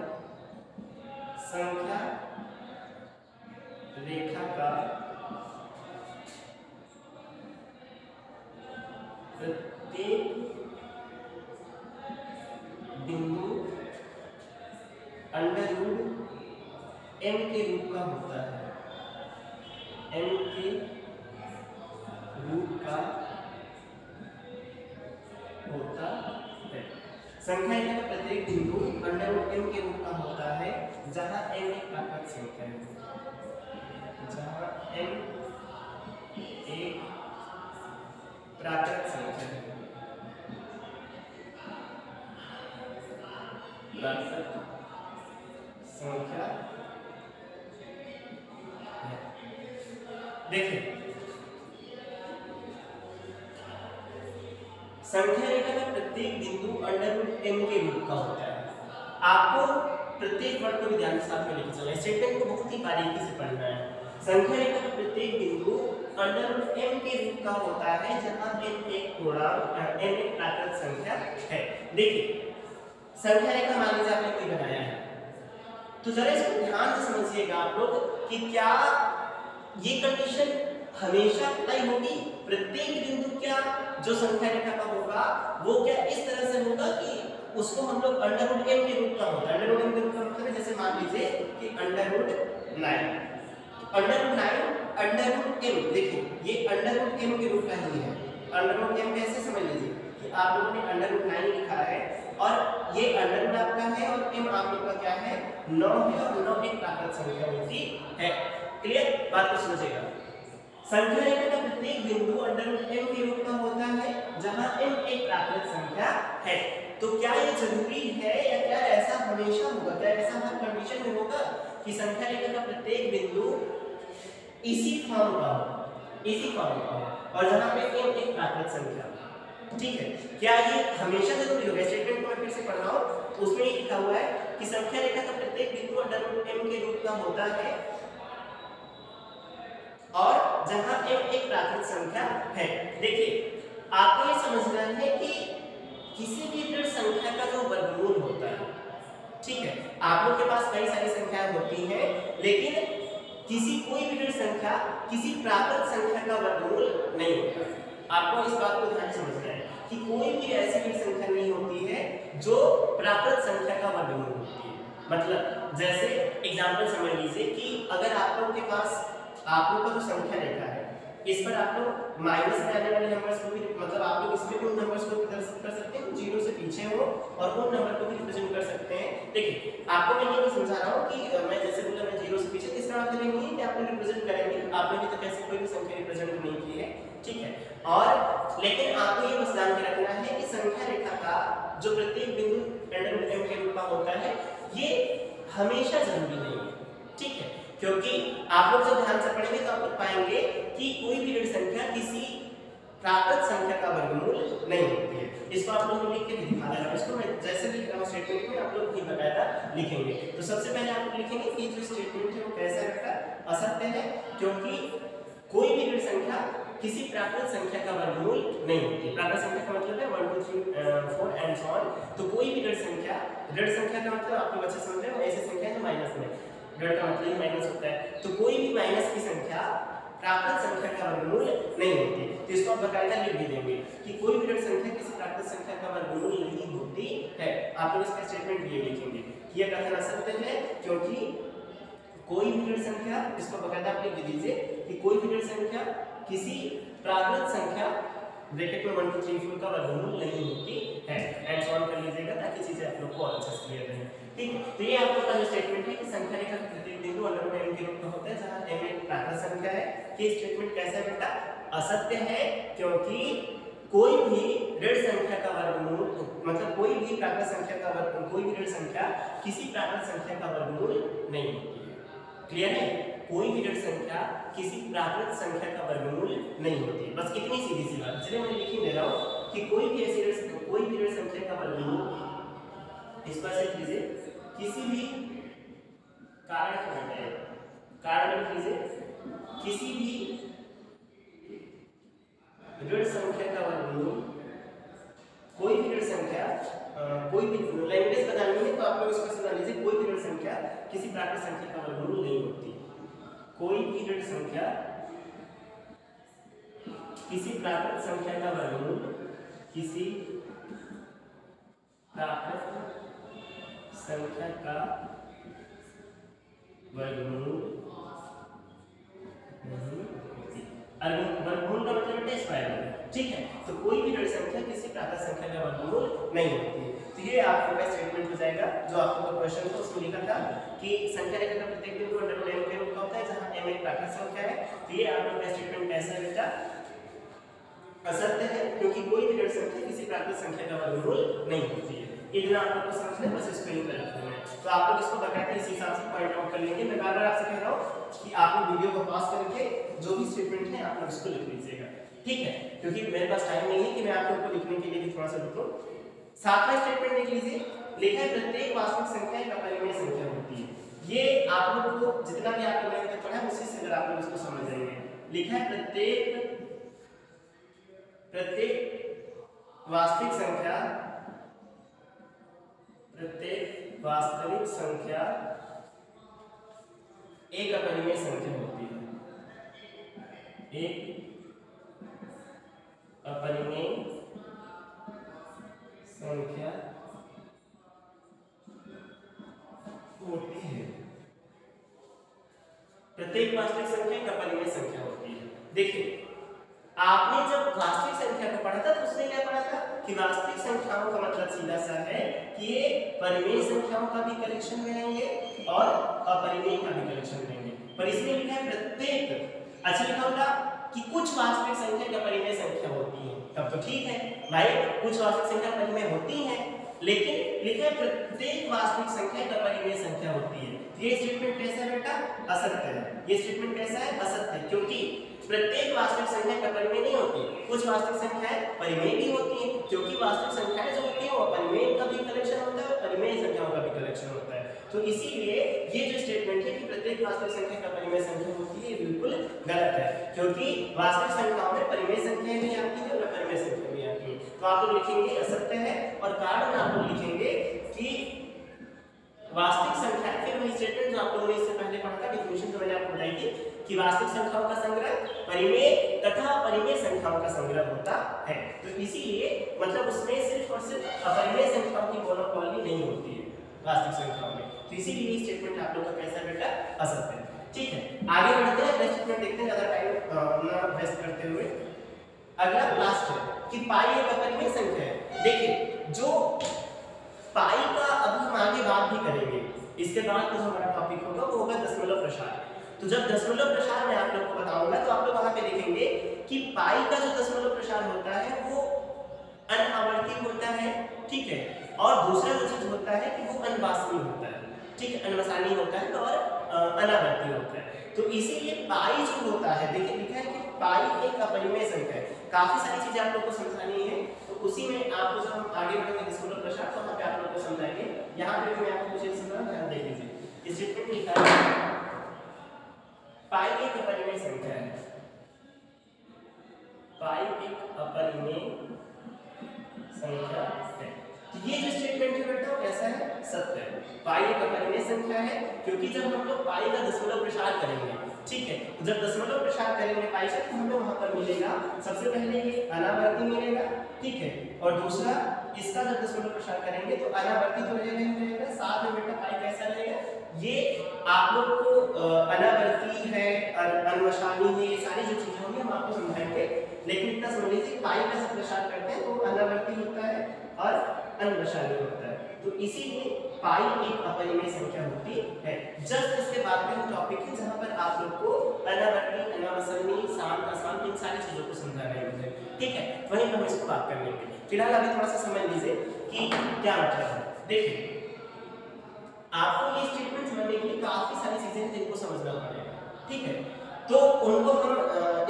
S1: संख्या रेखा का प्रत्येक बिंदु अंडर रूट m के रूप का होता है, m के रूप का होता है। संख्या रेखा का प्रत्येक बिंदु अंडर रूट m के रूप का होता है, जहां m एक प्राकृत संख्या है, जहां m एक प्राकृत संख्या है, प्राकृत संख्या है। देखिए संख्या रेखा का प्रत्येक बिंदु अंडर रूट m के रूप का होता है। आपको प्रत्येक वर्ड को भी ध्यान से साथ में लेकर चलना है, स्टेटमेंट को बहुत ही बारीकी से पढ़ना है। संख्या रेखा का प्रत्येक बिंदु अंडर रूट m के रूप का होता है, जहां m एक पूर्णांक, m एक प्राकृत संख्या है। देखिए संख्या रेखा मान लीजिए आपने कोई बनाया है, तो जरा इसको ध्यान से समझिएगा आप लोग कि क्या ये कंडीशन हमेशा अप्लाई होगी। प्रत्येक बिंदु क्या जो संख्या रेखा का होगा वो क्या इस तरह से होगा कि उसको हम लोग अंडर रूट m के रूप का होता है। अंडर रूट m के रूप का मतलब है जैसे मान लीजिए कि under root 9, under root 9 under root m, देखिए ये अंडर रूट m के रूप का ही है। अंडर रूट m कैसे समझ लीजिए कि आप लोगों ने अंडर रूट 9 लिखा है और ये अंडर रूट आपका है और m आप लोग का क्या है 9 है, और 9 एक प्राकृत संख्या होती है। क्लियर, बात को समझिएगा। संख्या रेखा का प्रत्येक बिंदु अंडर रूट m के रूप का होता है, जहां m एक प्राकृत संख्या है। तो क्या ये जरूरी है या क्या ऐसा हमेशा होगा, क्या ऐसा हर कंडीशन में होगा कि संख्या रेखा का प्रत्येक बिंदु इसी फॉर्म का हो, इसी फॉर्म का हो, और जहां पे m एक प्राकृत संख्या, ठीक है, क्या ये हमेशा जरूरी होगा? स्टेटमेंट को मैं फिर से पढ़ रहा हूँ, उसमें ये लिखा हुआ है कि संख्या रेखा का प्रत्येक बिंदु √m के रूप का होता है और जहां m एक प्राकृत संख्या है। देखिए, आपको ये समझना है कि किसी भी ऋण संख्या का जो वर्गमूल होता है, ठीक है, आप लोग के पास कई सारी संख्याएं होती हैं, लेकिन कोई भी ऋण संख्या किसी प्राकृत संख्या का वर्गमूल नहीं होता है। आपको इस बात को ध्यान समझना है कि कोई भी ऐसी ऋण संख्या नहीं होती है जो प्राकृत संख्या का वर्गमूल होती है। मतलब जैसे एग्जांपल समझ लीजिए कि अगर आप लोग के पास आप लोग का जो संख्या रेखा है, इस पर आप लोग माइनस में आने वाले नंबर्स को भी, मतलब आप लोग इसमें उन नंबर्स को रिप्रेजेंट कर सकते हैं जीरो से पीछे हो और उन नंबर को भी रिप्रेजेंट कर सकते हैं। देखिए, आपको मैं ये नहीं समझा रहा हूँ कि मैं जैसे बोला मैं जीरो से पीछे, इसका मतलब ये नहीं है कि आप लोग रिप्रेजेंट करेंगे, आपने भी तो कैसे कोई भी संख्या रिप्रेजेंट नहीं की है, ठीक है। और लेकिन आपको ये बस ध्यान में रखना है कि संख्या रेखा का जो प्रत्येक बिंदु √m के रूप में होता है, ये हमेशा जरूरी नहीं है, ठीक है, क्योंकि आप लोग जब ध्यान से पढ़ेंगे तो आप लोग पाएंगे कि कोई भी ऋण संख्या किसी प्राकृत संख्या का वर्गमूल नहीं होती है। इसको आप लोग लिख के भी दिखा देना, इसको मैं जैसे लिख रहा हूँ स्टेटमेंट में, आप लोग भी बकायदा लिखेंगे। तो सबसे पहले आप लोग लिखेंगे कि जो स्टेटमेंट है वो कैसा रहता है, असत्य है, क्योंकि कोई भी ऋण संख्या किसी प्राकृत संख्या का वर्गमूल नहीं होती। प्राकृत संख्या का मतलब है 1 2 3 4 एंड सो ऑन। तो कोई भी ऋण संख्या का मतलब आप लोग अच्छे समझ रहे हो, ऐसी संख्या जो माइनस में, ऋण का मतलब ही माइनस होता है, तो कोई भी माइनस की संख्या प्राकृत संख्या का वर्गमूल नहीं होती। तो इसको आप बकायदा लिख भी देंगे कि कोई भी ऋण संख्या किसी प्राकृत संख्या का वर्गमूल नहीं होती है। आप लोग इसका स्टेटमेंट भी लिखेंगे कि यह कथन असत्य है, क्योंकि कोई भी ऋण संख्या, इसको बकायदा आप लिख दीजिए कि कोई भी ऋण संख्या किसी प्राकृत संख्या ब्रैकेट में 1 2 3 4 का वर्गमूल नहीं होती है। एंड सो ऑन कर लीजिएगा ताकि चीजें आप लोग को और अच्छे से क्लियर रहे, ठीक है। तो ये आप लोग का जो स्टेटमेंट है कि संख्या रेखा का प्रत्येक बिंदु √m के रूप में होता है जहां m एक प्राकृत संख्या है। ये स्टेटमेंट कैसा है बेटा? असत्य है, क्योंकि कोई भी ऋण संख्या का वर्गमूल, मतलब कोई भी प्राकृत संख्या का वर्गमूल, कोई भी ऋण संख्या किसी प्राकृत संख्या का वर्गमूल नहीं होती है। क्लियर है? कोई भी ऋण संख्या किसी प्राकृत संख्या का वर्गमूल नहीं होती। बस कितनी सीधी सी बात। चलिए मैं लिख ही दे रहा हूं कि कोई भी ऋण संख्या का वर्गमूल, इसको ऐसे कीजिए, किसी भी कारण लिख लीजिए, किसी भी ऋण संख्या का वर्गमूल, कोई भी ऋण संख्या, कोई भी लैंग्वेज बनानी है तो आप लोग इसको सुना लीजिए, कोई भी ऋण संख्या किसी प्राकृत संख्या का वर्गमूल नहीं होती। कोई भी ऋण संख्या किसी प्राकृत संख्या का वर्गमूल, किसी प्राकृत संख्या का वर्गमूल नहीं होती। वर्गमूल का मतलब है स्क्वायर, ठीक है। तो कोई भी ऋण संख्या किसी प्राकृत संख्या का वर्गमूल नहीं होती है। तो ये आपका स्टेटमेंट हो जाएगा जो आपका क्वेश्चन था उसमें लिखा था कि संख्या रेखा का प्रत्येक बिंदु √m के रूप का होता है जहां m एक प्राकृत संख्या है। तो ये आपका स्टेटमेंट कैसा है बेटा? असत्य है, क्योंकि कोई भी ऋण संख्या किसी प्राकृत संख्या का वर्गमूल नहीं होती है। इतना आप लोग को समझना है, बस इसको ही कर रखना है। तो आप लोग इसको बकायदा इस हिसाब से पॉइंट आउट कर लेंगे। मैं बार-बार आपसे कह रहा हूं कि आप लोग वीडियो को पॉज करके जो भी स्टेटमेंट है आप लोग इसको लिख लीजिएगा, ठीक है, क्योंकि मेरे पास टाइम नहीं है कि मैं आप लोग को लिखने के लिए भी थोड़ा सा रुकूं। सातवां स्टेटमेंट देख लीजिए, लिखा है प्रत्येक वास्तविक संख्या एक अपरिमेय संख्या होती है। ये आप लोग को जितना भी आप लोगों ने पढ़ा है उसी से अगर आप लोग इसको समझ जाएंगे। लिखा है प्रत्येक वास्तविक संख्या एक अपरिमेय संख्या होती है। एक अपरिमेय संख्या होती है। प्रत्येक वास्तविक संख्या एक अपरिमेय संख्या होती है। देखिए, आपने जब वास्तविक संख्या को पढ़ा था तो उसने क्या पढ़ा था कि वास्तविक संख्याओं का मतलब सीधा सा है कि ये परिमेय संख्याओं का भी कलेक्शन में आएंगे और अपरिमेय का भी कलेक्शन में आएंगे। पर इसमें लिखा है प्रत्येक, अच्छा लिखा होगा कि कुछ वास्तविक संख्या का परिमेय संख्या होती है, तब तो ठीक है भाई, कुछ वास्तविक संख्या परिमेय होती है, लेकिन लिखा है प्रत्येक वास्तविक संख्या का परिमेय संख्या होती है। ये स्टेटमेंट कैसा है बेटा? असत्य है। ये स्टेटमेंट कैसा है? असत्य है, क्योंकि प्रत्येक वास्तविक संख्या का परिमेय नहीं होती। कुछ वास्तविक संख्याएं परिमेय भी होती हैं, क्योंकि वास्तविक संख्याएं जो होती हैं वो परिमेय का भी कलेक्शन होता है और परिमेय संख्याओं का भी कलेक्शन होता है। तो इसीलिए ये जो स्टेटमेंट है कि प्रत्येक वास्तविक संख्या का परिमेय संख्या होती है, ये बिल्कुल गलत है, क्योंकि वास्तविक संख्याओं में परिमेय संख्याएं भी आती है और अपरिमेय संख्या भी आती है। तो आप लोग लिखेंगे असत्य है, और कारण आप लोग लिखेंगे कि वास्तविक संख्या, फिर वही स्टेटमेंट जो आप लोगों ने इससे पहले पढ़ा था, डेफिनेशन जो मैंने आपको बताई थी कि वास्तविक संख्याओं का संग्रह परिमेय तथा अपरिमेय संख्याओं का संग्रह होता है। तो इसीलिए मतलब उसमें सिर्फ और सिर्फ अपरिमेय संख्याओं की मोनोपोली नहीं होती है वास्तविक संख्याओं में। तो इसीलिए स्टेटमेंट आप लोग का कैसा बेटा? असत्य है। ठीक है, आगे बढ़ते हैं, अगला स्टेटमेंट देखते हैं ज्यादा टाइम ना वेस्ट करते हुए। अगला लास्ट है कि पाई एक अपरिमेय संख्या है। देखिए, जो पाई का अभी हम आगे बात भी करेंगे, इसके बाद जो हमारा टॉपिक होगा वो होगा दशमलव प्रसार। तो जब दशमलव प्रसार मैं आप लोग को बताऊंगा तो आप लोग वहां पे देखेंगे कि पाई का जो दशमलव प्रसार होता है वो अनावर्ती होता है, ठीक है, और दूसरा जो चीज होता है कि वो अनवासनीय होता है, ठीक है, अनवसानी होता है और अनावर्ती होता है। तो इसीलिए पाई जो होता है, देखिए लिखा है कि पाई एक अपरिमेय संख्या है। काफी सारी चीजें आप लोग को समझानी है, तो उसी में आपको जब हम आगे बढ़ेंगे दशमलव प्रसार तो वहां पे आप लोग को समझाएंगे। यहाँ पे मैं आपको कुछ समझा, ध्यान देख लीजिए। स्टेटमेंट लिखा है पाई एक अपरिमेय संख्या है, पाई एक अपरिमेय संख्या है। तो ये जो स्टेटमेंट है बेटा कैसा है? सत्य है। पाई एक अपरिमेय संख्या है, क्योंकि जब हम लोग पाई का दशमलव प्रसार करेंगे, ठीक है, तो जब दशमलव प्रसार करेंगे पाई से तो हमें वहां पर मिलेगा सबसे पहले ये अनावर्ती मिलेगा, ठीक है, और दूसरा इसका जब दशमलव प्रसार करेंगे तो अनावर्ती तो रहेगा, साथ में बेटा पाई कैसा रहेगा? ये आप लोग को अनावर्ती है और अनवसानी है, ये सारी जो चीजें होंगी हम आपको समझाएंगे, लेकिन इतना समझ लीजिए पाई का जब प्रसार करते हैं तो अनावर्ती होता है और अनवसानी होता है। तो इसीलिए पाई एक अपरिमेय संख्या होती है। जस्ट इसके बाद में हम टॉपिक है जहां पर आप लोग को अनावर्ती, अनवसानी, शांत, अशांत इन सारी चीजों को समझाना है, ठीक है, वहीं हम इसको बात कर लेंगे। फिलहाल अभी थोड़ा सा समझ लीजिए कि क्या मतलब है। देखिए, आपको ये स्टेटमेंट समझने के लिए काफी सारी चीजें हैं जिनको समझना पड़ेगा, ठीक है, तो उनको हम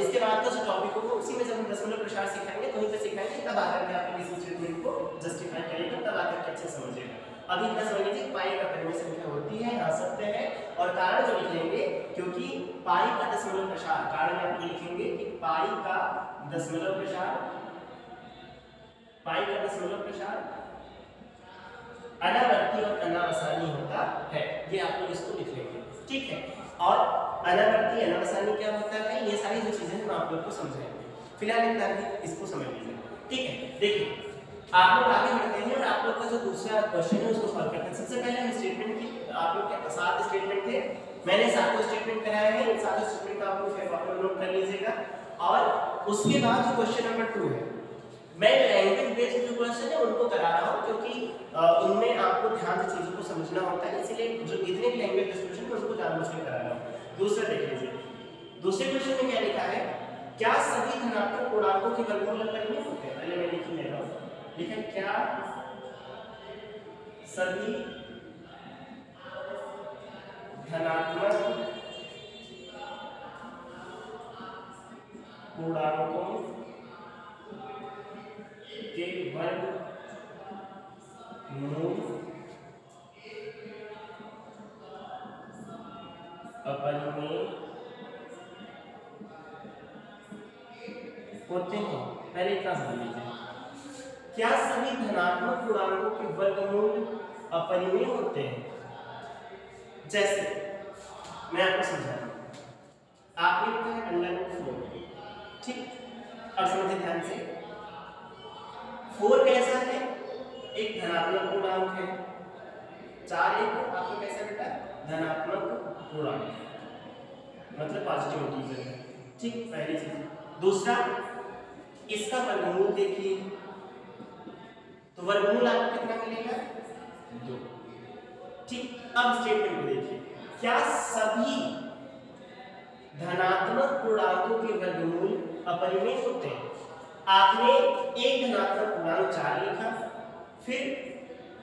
S1: इसके बाद का जो टॉपिक होगा उसी में जब हम दशमलव प्रसार सिखाएंगे तो वहीं पे सिखाएंगे, तब आकर के आप इस स्टेटमेंट को जस्टिफाई करेंगे, तब आकर के अच्छे समझिएगा। अभी इतना समझ लीजिए पाई का परिमेय संख्या होती है, असत्य है, और कारण जो लिखेंगे क्योंकि पाई का दशमलव प्रसार, कारण आप लिखेंगे कि पाई का दशमलव प्रसार, पाई का दशमलव प्रसार अनावर्ती और अनावसानी होता है। ये आप लोग इसको लिख लेंगे, ठीक है, और अनावर्ती अनावसानी क्या होता है, ये सारी जो चीजें हम आप लोग को समझाएंगे। फिलहाल इतना भी इसको समझ लीजिए, ठीक है। देखिए, आप लोग आगे बढ़ते हैं और आप लोग का जो दूसरा क्वेश्चन है उसको सॉल्व करते हैं। सबसे पहले हम स्टेटमेंट की, आप लोग के 7 स्टेटमेंट थे, मैंने 7 स्टेटमेंट कराए हैं, इन 7 स्टेटमेंट का आप लोग फिर वापस नोट कर लीजिएगा। और उसके बाद जो क्वेश्चन नंबर 2 है, मैं लैंग्वेज बेस्ड जो क्वेश्चन है उनको करा रहा हूँ, क्योंकि उनमें आपको ध्यान से चीजों को समझना होता है, इसलिए जो इतने भी लैंग्वेज बेस्ड क्वेश्चन है उनको जानबूझ के करा रहा हूँ। दूसरा देख लीजिए, दूसरे क्वेश्चन में क्या लिखा है, क्या सभी धनात्मक पूर्णांकों के वर्गमूल अपरिमेय होते हैं? पहले मैं लिख ले रहा हूँ, लिखा क्या सभी धनात्मक पूर्णांकों के वर्गमूल अपरिमेय होते हैं? पहले इतना समझ लीजिए, क्या सभी धनात्मक पूर्णांकों के वर्गमूल अपरिमेय होते हैं? जैसे मैं आपको समझा रहा हूं, आपने लिखा है √4, ठीक, अब समझिए ध्यान से, 4 कैसा है? एक धनात्मक पूर्णांक है, 4 एक आपको कैसा बेटा? धनात्मक पूर्णांक, मतलब पॉजिटिव इंटीजर है, ठीक, पहली चीज। दूसरा, इसका वर्गमूल देखिए, तो वर्गमूल आपको कितना मिलेगा? 2, ठीक। अब स्टेटमेंट को देखिए, क्या सभी धनात्मक पूर्णांकों के वर्गमूल अपरिमेय होते हैं? आपने एक धनात्मक पूर्णांक 4 लिखा, फिर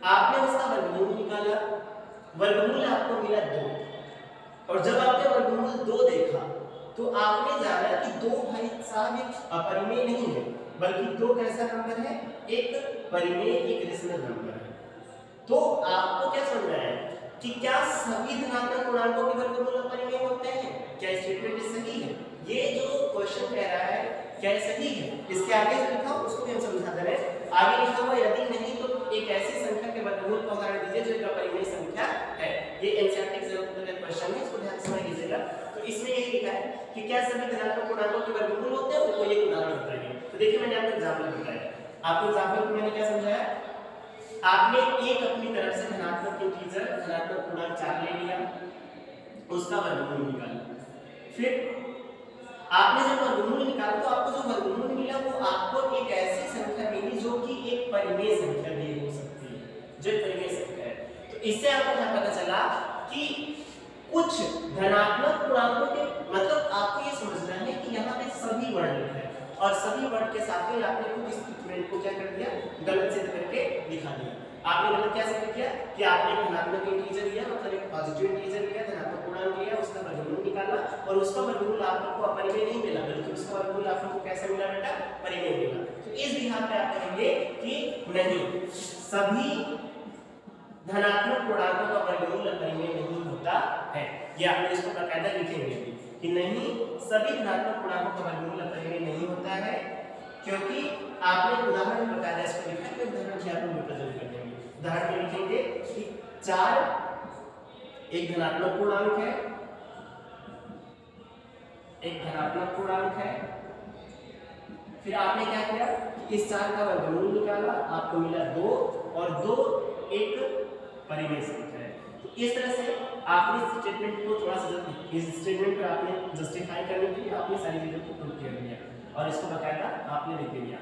S1: आपने उसका वर्गमूल निकाला, वर्गमूल आपको मिला 2, और जब आपने वर्गमूल 2 देखा तो आपने जाना कि 2 भाई साहब एक अपरिमेय नहीं है, बल्कि 2 कैसा नंबर है, एक परिमेय, एक रेशनल नंबर है। तो आपको क्या समझना है कि क्या सभी धनात्मक पूर्णांकों के वर्गमूल अपरिमेय होते हैं? क्या स्टेटमेंट सही है? ये जो क्वेश्चन कह रहा है क्या सही है? इसके आगे जो लिखा उसको भी हम समझा दे रहे हैं। आगे लिखा हुआ यदि नहीं तो एक ऐसी संख्या के वर्गमूल का उदाहरण दीजिए जो एक अपरिमेय संख्या है। ये एनसीईआरटी एग्जाम का क्वेश्चन है, इसको ध्यान से समझ लीजिएगा। तो इसमें यही लिखा है कि क्या सभी धनात्मक पूर्णांकों के वर्गमूल होते हैं, तो कोई एक उदाहरण बताइए। तो देखिए मैंने आपको एग्जांपल बताया, आपको एग्जांपल में मैंने क्या समझाया, आपने एक अपनी तरफ से धनात्मक इंटीजर धनात्मक पूर्णांक 4 ले लिया, उसका वर्गमूल निकाला, फिर आपने जब वर्गमूल निकाला तो आपको जो वर्गमूल मिला वो आपको एक ऐसी संख्या मिली जो कि एक परिमेय संख्या भी हो सकती है, जो एक परिमेय संख्या है। तो इससे आपको क्या पता चला कि कुछ धनात्मक पूर्णांकों के मतलब आपको ये समझना है कि यहाँ पे सभी वर्ण लिखा है, और सभी वर्ण के साथ ही आपने कुछ स्टेटमेंट को क्या कर दिया, गलत सिद्ध करके दिखा दिया। आपने गलत क्या सिद्ध किया कि आपने धनात्मक इंटीजर लिया, मतलब एक पॉजिटिव इंटीजर लिया, धनात्मक पूर्णांक लिया, उसका वर्गमूल निकाला, और उसका वर्गमूल आप लोग को अपरिमेय नहीं मिला, बल्कि उसका वर्गमूल आप लोग को कैसे मिला बेटा, परिमेय मिला। तो इस बिहार पे आप कहेंगे कि नहीं, सभी धनात्मक पूर्णांकों का वर्गमूल अपरिमेय नहीं होता है। ये आपने इसको बाकायदा लिखेंगे कि नहीं, सभी धनात्मक पूर्णांकों का वर्गमूल अपरिमेय नहीं होता है, क्योंकि आपने उदाहरण बताया इसको लिखा है, उदाहरण भी आप लोग रिप्रेजेंट कर देंगे। उदाहरण में लिखेंगे कि 4 एक धनात्मक पूर्णांक है, एक धनात्मक पूर्णांक है, फिर आपने क्या किया कि इस 4 का वर्गमूल निकाला, आपको मिला 2, और 2 एक परिमेय संख्या है। तो इस तरह से आपने इस स्टेटमेंट को थोड़ा सा इस स्टेटमेंट पर आपने जस्टिफाई करने के लिए आपने सारी चीजों को प्रूव कर दिया, और इसको बकायदा आपने लिख दिया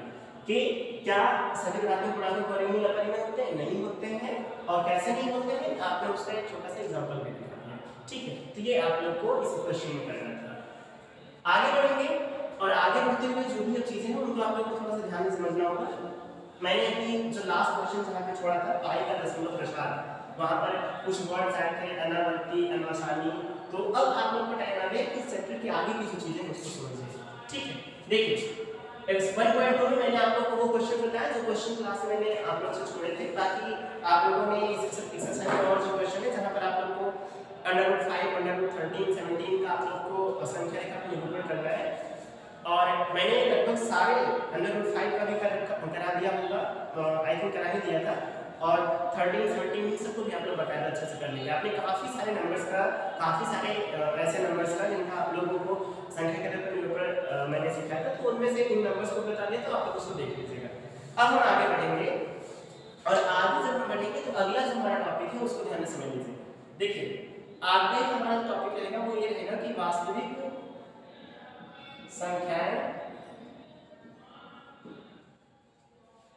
S1: कि क्या सभी धनात्मक पूर्णांकों के वर्गमूल अपरिमेय होते हैं, नहीं होते हैं, और कैसे नहीं होते हैं आपने उसका एक छोटा सा एग्जांपल भी दिया है। ठीक है, तो ये आप लोग को इस क्वेश्चन में करना था। आगे बढ़ेंगे, और आगे बढ़ते हुए जो भी चीजें हैं उनको आप लोग को थोड़ा सा ध्यान से समझना होगा। मैंने अभी जो लास्ट क्वेश्चन जहाँ पे छोड़ा था, पाई का दशमलव प्रसार, वहां पर कुछ वर्ड्स आए थे, अनावर्ती, अनवसानी। तो अब आप लोग को टाइम आ गया इस चैप्टर के आगे की जो चीजें उसको समझिए। ठीक है, देखिए 1.2 में मैंने आप लोग को वो क्वेश्चन बताया जो क्वेश्चन क्लास में मैंने आप लोग से छोड़े थे, ताकि आप लोगों ने इस एक्सरसाइज में और जो क्वेश्चन है जहाँ पर आप लोग को √5, √13, 17 का आप लोग को संख्या रेखा पर निरूपण करना है, और मैंने लगभग सारे √5 का भी करा दिया होगा, आई थिंक करा ही दिया था, और 13, 17 सबको भी आप लोग बकायदा अच्छे से कर लेंगे। आपने काफ़ी सारे नंबर्स का, काफ़ी सारे ऐसे नंबर्स का जिनका आप लोगों को संख्या के ऊपर मैंने सिखाया था, तो उनमें से इन नंबर्स को बता दिया, तो आप लोग उसको देख लीजिएगा। अब हम आगे बढ़ेंगे, और आगे जब हम बढ़ेंगे तो अगला जो हमारा टॉपिक है उसको ध्यान से समझ लीजिए। देखिए आगे हमारा टॉपिक रहेगा वो ये रहेगा कि वास्तविक संख्याएं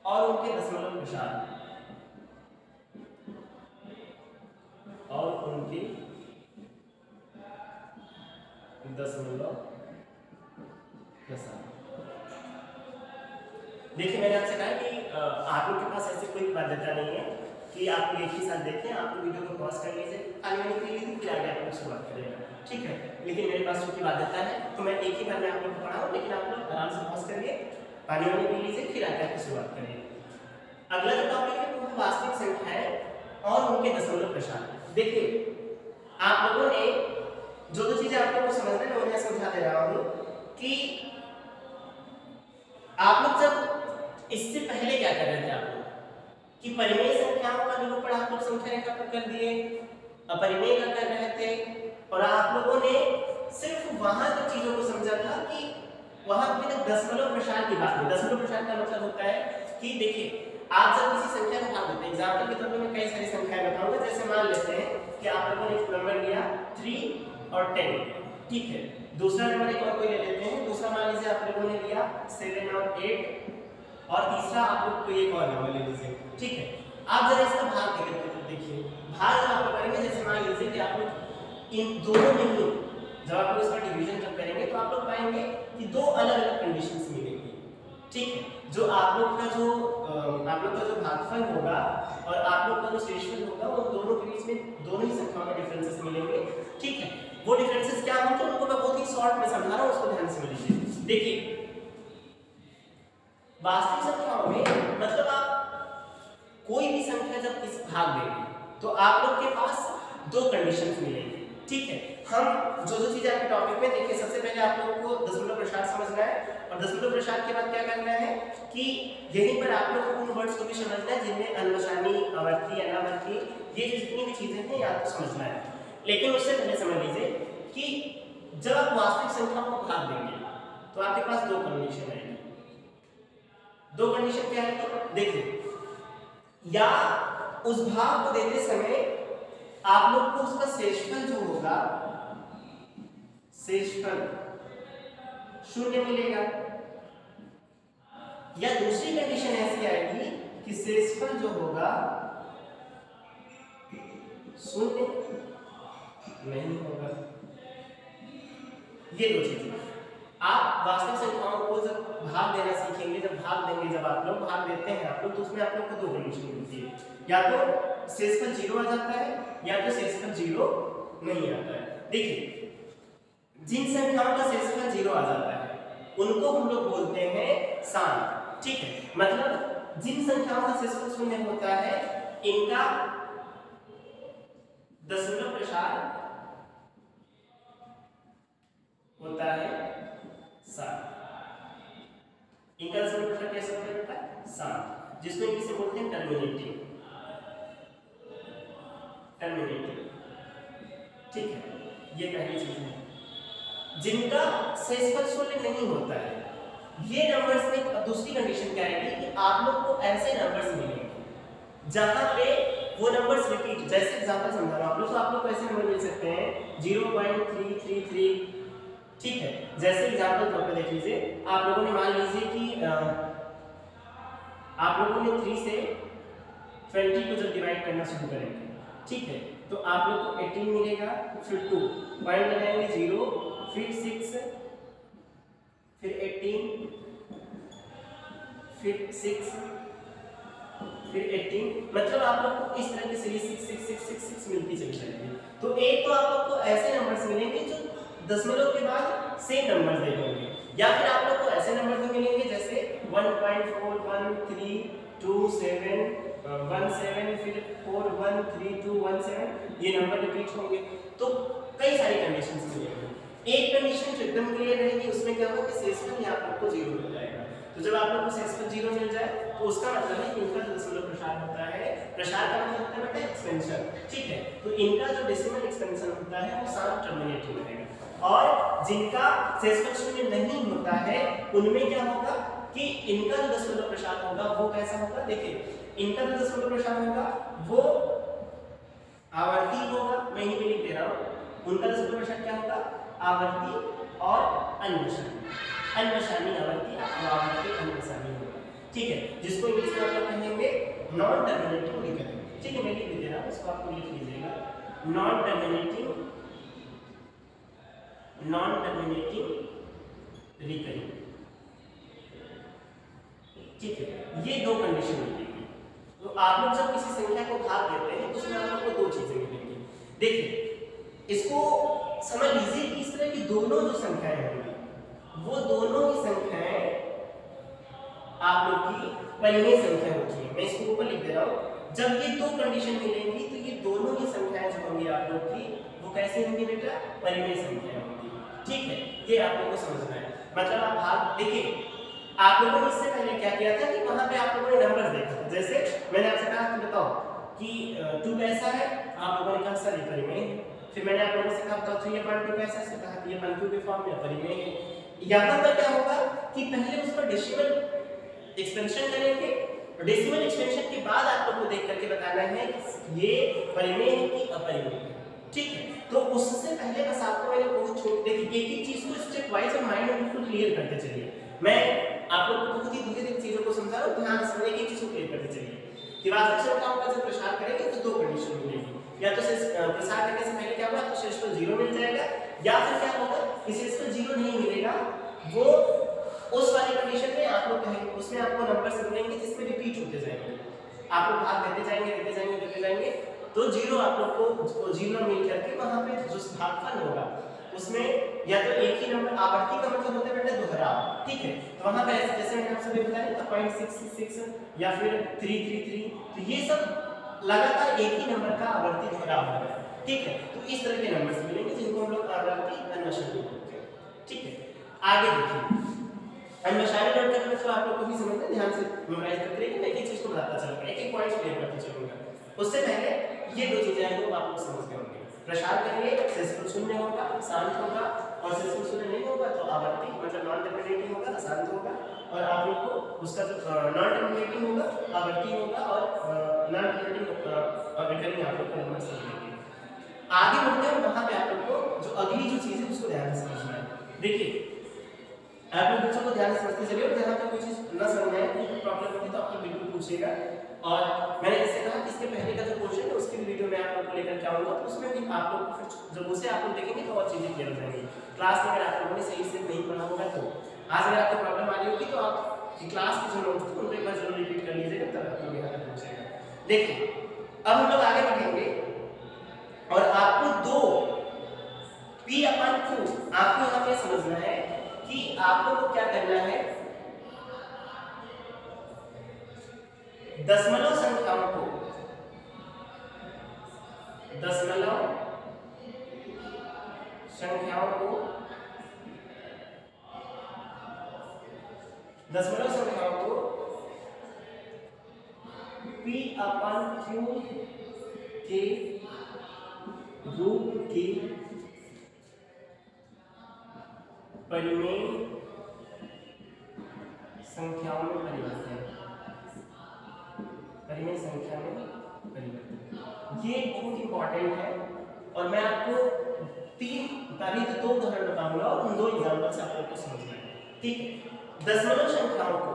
S1: और उनके दशमलव प्रसार, और उनके दशमलव प्रसार। देखिए मैंने आपसे कहा कि आप लोग के पास ऐसी कोई बाध्यता नहीं है कि आप एक ही साथ देखें, आप वीडियो को पॉज कर लीजिए, आगे के लिए फिर आगे आप लोग शुरुआत करेंगे। ठीक है, लेकिन मेरे पास चूंकि बाध्यता है तो मैं एक ही बार में आप लोग को पढ़ाऊं, लेकिन आप लोग आराम से पॉज करिए, पानी वानी पी लीजिए, फिर आगे की शुरुआत करिए। अगला जो टॉपिक है वो वास्तविक संख्याएं और उनके दशमलव प्रसार। देखिए आप लोगों ने जो चीजें आप लोगों को समझना है वो मैं समझा दे रहा हूं कि आप लोग जब इससे पहले क्या कर रहे थे, आप लोग कि परिमेय संख्याओं का निरूपण आप लोग संख्या रेखा पर कर दिए, अपरिमेय का कर रहे थे, और आप लोगों ने सिर्फ वहां की चीजों को समझा था कि वहां पे जब दशमलव प्रसार की बात है, दशमलव प्रसार का मतलब होता है कि देखिए आप जब किसी संख्या को भाग देते हैं, एग्जांपल के तौर पर मैं कई सारी संख्याएं बताऊंगा, जैसे मान लेते हैं कि आप लोगों ने एक नंबर लिया 3 और 10, ठीक है, दूसरा नंबर एक और कोई ले लेते हैं, दूसरा मान लीजिए आप लोगों ने लिया 7 और 8, और तीसरा आप लोग कोई एक और नंबर ले लीजिए। ठीक है, आप जरा इसका भाग करके तो देखिए, भाग जब आप करेंगे, जैसे मान लीजिए कि आप लोग इन दोनों में ही जब आप लोग इसका डिवीजन जब करेंगे तो आप लोग पाएंगे कि दो अलग अलग कंडीशंस मिलेंगी। ठीक है, जो आप लोग का जो भागफल होगा और आप लोग का जो शेषफल होगा, वो दोनों के बीच में दोनों ही संख्याओं में डिफरेंसेस मिलेंगे। ठीक है, वो डिफरेंसेस क्या होंगे उनको मैं बहुत ही शॉर्ट में समझा रहा हूँ, उसको ध्यान से लीजिए। देखिए वास्तविक संख्याओं में मतलब आप कोई भी संख्या जब इस भाग देंगे तो आप लोग के पास दो कंडीशंस मिलेंगी। ठीक है, हम जो चीजें आपके टॉपिक में देखिए, सबसे पहले आप लोगों को दशमलव प्रसार समझना है और दशमलव प्रसार के बाद क्या करना है कि यहीं पर आप लोगों को उन वर्ड्स को भी समझना है जिनमें अनुशानी, आवर्ती, अनावर्ती, ये जितनी भी चीजें हैं ये आपको समझना है। लेकिन उससे पहले समझ लीजिए कि जब आप वास्तविक संख्याओं को भाग देंगे तो आपके पास दो कंडीशन आएगी। दो कंडीशन क्या है देखिए, या उस भाग को देते समय आप लोग को उसका शेषफल जो होगा, शेषफल 0 मिलेगा, या दूसरी कंडीशन ऐसी आएगी कि शेषफल जो होगा 0 नहीं होगा। ये दो चीजें आप वास्तविक संख्याओं को जब भाग देना सीखेंगे, जब आप लोग भाग देते हैं आप लोग, तो उसमें आप लोग को दो कंडीशन मिलती है, या तो शेषफल 0 आ जाता है या तो शेषफल 0 नहीं आता है। देखिए जिन संख्याओं का शेषफल 0 आ जाता है उनको हम लोग बोलते हैं शांत। ठीक है, मतलब जिन संख्याओं का शेषफल 0 होता है इनका दशमलव प्रसार होता है 7। इनका दशमलव प्रसार कैसे होता है 7, जिसको इंग्लिश में बोलते हैं टर्मिनेटिंग। ठीक है, ये पहली चीज है। जिनका शेषफल 0 नहीं होता है ये नंबर्स में दूसरी कंडीशन क्या है कि आप लोग को ऐसे नंबर्स मिलेंगे जहां पे वो नंबर्स रिपीट, जैसे एग्जांपल समझा रहा हूं आप लोग, तो आप लोग को ऐसे नंबर मिल सकते हैं 0.333। ठीक है, जैसे एग्जांपल तौर पे देख लीजिए, आप लोगों ने मान लीजिए कि आप लोगों ने 3 से 20 को जब डिवाइड करना शुरू करेंगे, ठीक है, तो आप लोग को 18 मिलेगा, फिर 2 पॉइंट लगाएंगे 0, फिर 6, फिर 18, फिर 6, फिर 18, मतलब आप लोग को इस तरह की सीरीज 6 6 6 6 6 मिलती चली जाएगी। तो एक तो आप लोग को ऐसे नंबर्स मिलेंगे जो दशमलव के बाद सेम नंबर्स दे होंगे, या फिर आप लोग को ऐसे नंबर्स मिलेंगे जैसे 1.41327 17, फिर 413217, ये नंबर रिपीट होंगे। तो कई सारी कंडीशंस मिलेंगी। एक कंडीशन जो एकदम क्लियर रहेगी उसमें क्या होगा कि शेषफल ही आप लोग को 0 मिल जाएगा। तो जब आप लोग को शेषफल 0 मिल जाए तो उसका मतलब है कि इनका जो दशमलव प्रसार होता है, प्रसार का मतलब होता है बेटा एक्सपेंशन। ठीक है, तो इनका जो डेसिमल एक्सपेंशन होता है वो सारा टर्मिनेटिंग रहेगा, और जिनका शेषफल 0 नहीं होता है उनमें क्या होगा कि इनका जो दशमलव प्रसार होगा वो कैसा होगा। देखिए इनका जो दशमलव प्रसार होगा वो आवर्ती होगा, मैं यहीं पे लिख दे रहा हूं, उनका दशमलव प्रसार क्या होगा आवर्ती और अन्वसानी, अन्वसानी आवर्ती, आवर्ती अन्वसानी होगा। ठीक है, जिसको इंग्लिश में आप लोग कहेंगे नॉन टर्मिनेटिंग रिकरिंग। ठीक है, मैं लिख दे रहा हूं, इसको आपको लिख लीजिएगा, नॉन टर्मिनेटिंग रिकरिंग। ठीक है, ये दो कंडीशन मिलेगी। तो आप लोग जब किसी संख्या को भाग देते हैं तो उसमें आप लोग को दो चीजें मिलेंगी। देखिए इसको समझ लीजिए कि इस तरह की दोनों जो संख्याएं होंगी वो दोनों ही संख्याएं आप लोग की परिमेय संख्या होती है। मैं इसको ऊपर लिख दे रहा हूं, जब ये दो कंडीशन मिलेंगी तो ये दोनों ही संख्याएं जो होंगी आप लोग की वो कैसी होंगी बेटा, परिमेय संख्या होंगी। ठीक है, ये आप लोग को समझना है। मतलब आप भाग, देखिए आप लोगों ने इससे पहले क्या किया था कि वहां पे आप लोगों ने नंबर्स देखा, जैसे मैंने आपसे कहा कि बताओ कि 2 कैसा है, आप लोगों ने कहा सर ये परिमेय है। फिर मैंने आप लोगों से कहा बताओ 3/2 कैसा है, कहा कि ये 1/2 के फॉर्म में परिमेय है। यहां पर क्या होगा कि पहले उस पर डेसिमल एक्सपेंशन करेंगे, और डेसिमल एक्सपेंशन के बाद आप लोग को देख करके बताना है कि ये परिमेय है कि अपरिमेय है। ठीक है, तो उससे पहले बस आपको मैंने बहुत छोड़, देखिए एक चीज को स्टेप वाइज और माइंड में बिल्कुल क्लियर करते चलिए। मैं आप लोग को बहुत ही धीरे-धीरे चीजों को समझा रहा हूं, ध्यान से एक चीज को क्लियर करते चलिए कि वास्तविक संख्याओं का जब प्रसार करेंगे तो दो कंडीशन मिलेगी, या तो प्रसार करने से पहले क्या होगा तो शेषफल 0 मिल जाएगा, या फिर क्या होगा कि शेषफल 0 नहीं मिलेगा, वो उस वाली कंडीशन में आप लोग कहेंगे, उसमें आपको नंबर्स मिलेंगे जिसमें रिपीट होते जाएंगे, आप लोग भाग देते जाएंगे, तो जीरो आप लोग को जीरो मिल करके वहां पे जो भागफल होगा उसमें या तो एक ही नंबर, आवर्ती का मतलब होता है बेटा दोहराव, ठीक है, तो वहां पे ऐसे जैसे मैंने आपसे बताया था 0.666 या फिर 333, तो ये सब लगातार एक ही नंबर का आवर्ती दोहराव होगा, ठीक है, तो इस तरह के नंबर्स मिलेंगे जिनको हम लोग आवर्ती अन्वेषण बोलते हैं, ठीक है। आगे देखिए अन्वेषण नोट करने में तो आप लोग को भी समझना, ध्यान से मेमोराइज करते रहिए, मैं एक चीज को बताता चलूंगा, एक एक पॉइंट क्लियर करते चलूंगा। उससे पहले ये दो चीजें हैं वो आप लोग समझ गए होंगे, प्रसार करेंगे सेसफुल शून्य होगा, शांत होगा, और सेसफुल शून्य नहीं होगा तो आवर्ती मतलब नॉन टर्मिनेटिंग होगा, अशांत होगा, और आप लोग को उसका जो नॉन टर्मिनेटिंग होगा आवर्ती होगा और नॉन टर्मिनेटिंग और रिकरिंग आप लोग को नंबर समझेंगे। आगे बढ़ते हैं, वहां पे आप लोग को जो अगली जो चीज है उसको ध्यान से समझना है। देखिए आप लोग बच्चों को ध्यान से समझते चलिए, और जहां तक कोई चीज न समझ आए कोई प्रॉब्लम होगी तो आप लोग बिल्कुल पूछिएगा, और मैंने जैसे कहा कि इसके पहले का जो क्वेश्चन है उसकी भी वीडियो मैं आप लोगों को लेकर के आऊंगा, तो उसमें भी आप लोग फिर जब उसे आप लोग देखेंगे तो और चीजें क्लियर हो जाएंगी। क्लास में अगर आप लोगों ने सही से नहीं पढ़ा होगा तो आज अगर आपको प्रॉब्लम आ रही होगी तो आप क्लास की जो नोट्स थे उनको एक बार जरूर रिपीट कर लीजिएगा, तब आप लोग यहाँ तक पहुंचेगा। देखिए अब हम लोग आगे बढ़ेंगे और आपको दो P/Q आपको यहाँ पे समझना है कि आप लोग को क्या करना है, दशमलव संख्याओं को P/Q के रूप की परिमेय संख्याओं में परिवर्तन, परिमेय संख्या में परिवर्तन, ये बहुत इंपॉर्टेंट है, और मैं आपको अभी तो 2 उदाहरण बताऊंगा और उन 2 एग्जांपल से आप लोग को समझना है, ठीक है। दशमलव संख्याओं को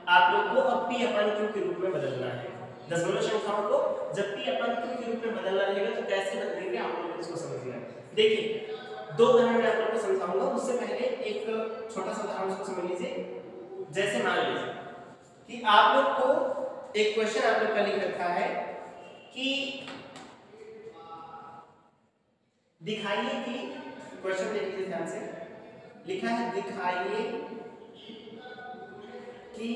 S1: आप लोग को अब P/Q के रूप में बदलना है। दशमलव संख्याओं को जब P/Q के रूप में बदलना रहेगा तो कैसे बदलेंगे आप लोग को इसको समझना है। देखिए 2 उदाहरण मैं आप लोग को समझाऊंगा, उससे पहले एक छोटा सा उदाहरण उसको समझ लीजिए। जैसे मान लीजिए कि आप लोग को एक क्वेश्चन आप लोग का लिख रखा है कि दिखाइए कि, क्वेश्चन देख लीजिए ध्यान से, लिखा है दिखाइए कि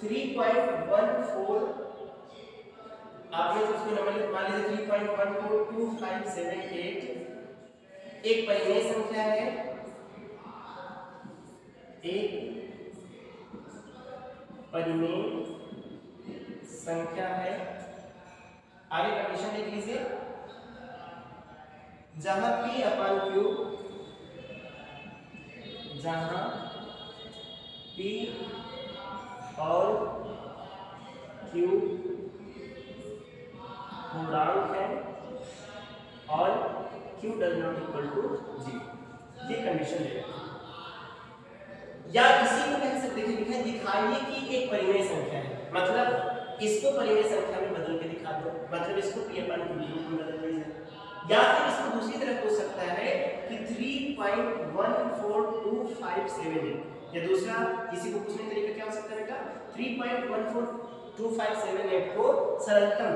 S1: 3.14 आपने उसको नंबर मान लीजिए 3.142578 एक परिमेय संख्या है, एक परिमेय संख्या है। आगे कंडीशन लिख लीजिए, जहां P/Q P और Q पूर्णांक है और Q does not equal to 0, ये कंडीशन है। या इसी को कह सकते हैं, लिखा है दिखाइए कि एक परिमेय संख्या है, मतलब इसको परिमेय संख्या में बदल के दिखा दो, मतलब इसको P/Q में बदल दीजिए, या फिर इसको दूसरी तरह पूछ सकता है कि 3.14257, या दूसरा इसी को पूछने का तरीका क्या हो सकता है बेटा, 3.14257 को सरलतम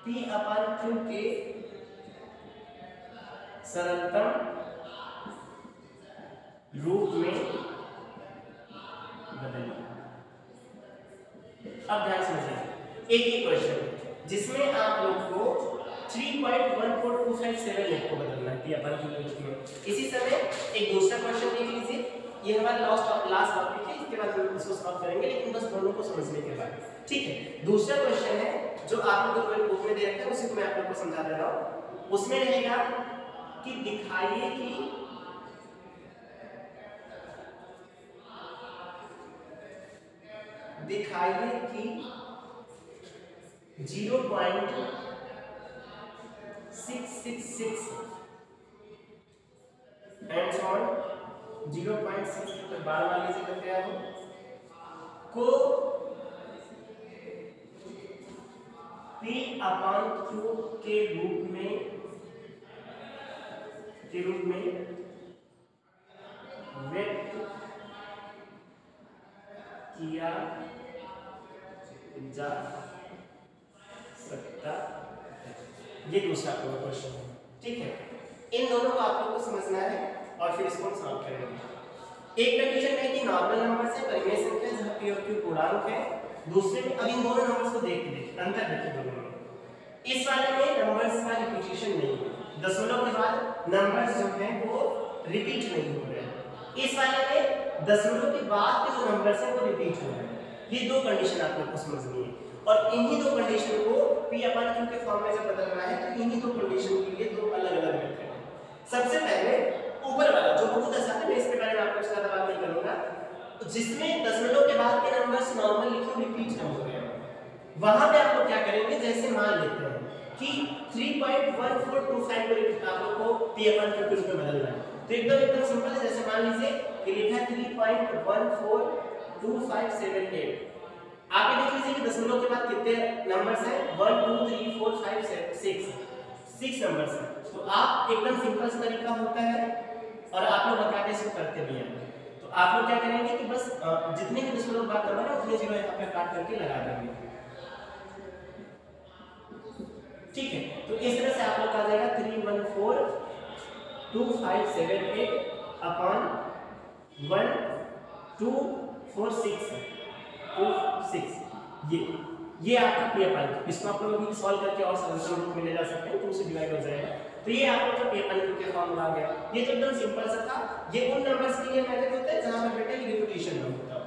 S1: P/Q के सरलतम रूप में बदलिए। अब ध्यान समझिए, एक ही क्वेश्चन जिसमें आप लोग को 3.14257 को बदलना है P/Q के रूप में। इसी समय एक दूसरा क्वेश्चन देख लीजिए, ये हमारा लास्ट टॉपिक है, इसके बाद हम इसको सॉल्व करेंगे, लेकिन बस दोनों को समझने के बाद, ठीक है। दूसरा क्वेश्चन है जो आप लोगों को बुक में दे रखा है, उसी को मैं आप लोगों को समझा दे रहा हूं। उसमें रहेगा कि दिखाइए कि दिखाइए कि 0.666 एंड सो ऑन 0.6 तक बार मान लीजिए करते हैं को P/Q के रूप में के रूप में व्यक्त किया जा सकता है। ये दूसरा क्वेश्चन है, ठीक है। इन दोनों को आप लोगों को समझना है और फिर इसको सॉल्व करेंगे। एक कंडीशन है कि नॉर्मल नंबर से परिमेय संख्या जहां p और q पूर्णांक है, दूसरे में अब इन दोनों नंबर्स को देखिए, अंतर देखिए दोनों में। इस वाले में नंबर्स का रिपीटिशन नहीं है, दशमलव के बाद नंबर्स जो हैं वो रिपीट नहीं हो रहे हैं। इस वाले में दशमलव के बाद के जो नंबर्स हैं वो रिपीट हो रहे हैं। ये दो कंडीशन आप लोग को समझनी है और इन्हीं दो कंडीशन को p/q के फॉर्म में जब बदलना है तो इन्हीं दो कंडीशन के लिए दो अलग-अलग मेथड हैं। सबसे पहले ऊपर वाला जो बहुत आसान है, मैं इसके बारे में आपको ज्यादा बात नहीं करूंगा, तो जिसमें दशमलव के बाद के नंबर्स नॉर्मल लिखे रिपीट न हो रहे हैं, वहां पे आप लोग क्या करेंगे, जैसे मान लेते हैं कि 3.1425 को आप लोग को p/q के रूप में बदलना है, तो एकदम सिंपल है। जैसे मान लीजिए कि लिखा है 3.142578, आप ये देख लीजिए कि दशमलव के बाद कितने नंबर्स हैं, 1 2 3 4 5 6 नंबर्स हैं। तो आप एकदम सिंपल सा तरीका होता है और आप लोग बकायदे इसको करते भी हैं। तो आप लोग क्या करेंगे कि बस जितने भी दशमलव बाद नंबर है उतने जीरो यहाँ पे काट करके लगा देंगे, ठीक है। तो इस तरह से आप लोग आ जाएगा 3142578 अपॉन 1246 ये आपका p/q। इसको आप लोग भी सॉल्व करके और सरल रूप में ले जा सकते हैं, 2 से डिवाइड हो जाएगा। तो ये आप लोग का p/q के फॉर्मूला आ गया। ये तो एकदम सिंपल सा था। ये उन नंबर्स के लिए मेथड होता है जहां पर बेटा रिपीटिशन ना होता हो।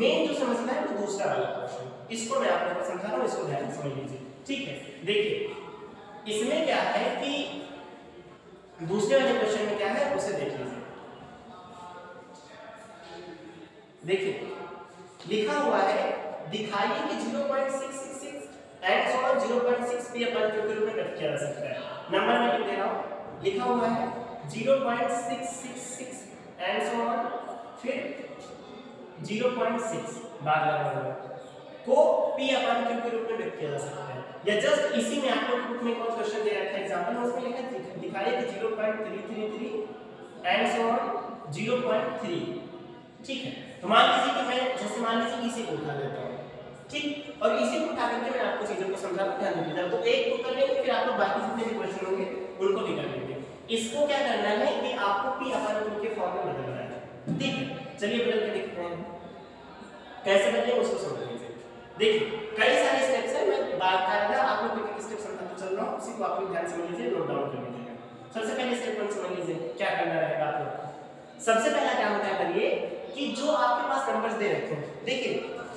S1: मेन जो समझना है वो दूसरा वाला क्वेश्चन, इसको मैं आपको समझा रहा हूं, इसको ध्यान से समझ लीजिए, ठीक है। देखिए इसमें क्या है कि दूसरे वाले क्वेश्चन में क्या है उसे देख लीजिए। देखिए लिखा हुआ है, दिखाइए कि 0.666 एंड सो ऑन 0.6 p/q के रूप में व्यक्त किया जा सकता है। नंबर मैं लिख दे रहा हूं, लिखा हुआ है 0.666 एंड सो ऑन फिर 0.6 बाद लगा हुआ को p/q के रूप में व्यक्त किया जा सकता है। या जस्ट इसी में आपको बुक में कौन क्वेश्चन दे रखा है एग्जांपल में, उसमें लिखा है दिखाइए कि 0.333 एंड सो ऑन 0.3, ठीक है। तो मान लीजिए कि मैं जैसे मान लीजिए इसी को उठा लेता हूं, ठीक, और इसी को उठा करके मैं आपको चीजों को समझा रहा हूं, ध्यान दीजिए। तो एक को कर लेंगे, फिर आप लोग बाकी जितने भी क्वेश्चन होंगे उनको भी कर लेंगे। इसको क्या करना है कि आपको p/q के फॉर्म में बदलना है, ठीक है। चलिए बदल के देखते हैं कैसे बदलेंगे, उसको समझ लीजिए। देखिए कई सारे स्टेप्स हैं, मैं बाकायदा आप लोग एक स्टेप समझाता चल रहा हूं, उसी को आप लोग ध्यान से समझ लीजिए, नोट डाउन कर लीजिए। सबसे पहले स्टेप 1 समझ लीजिए क्या करना रहेगा आप लोग को। सबसे पहला काम क्या करिए कि जो आपके पास नंबर्स दे रखे हैं, देखिए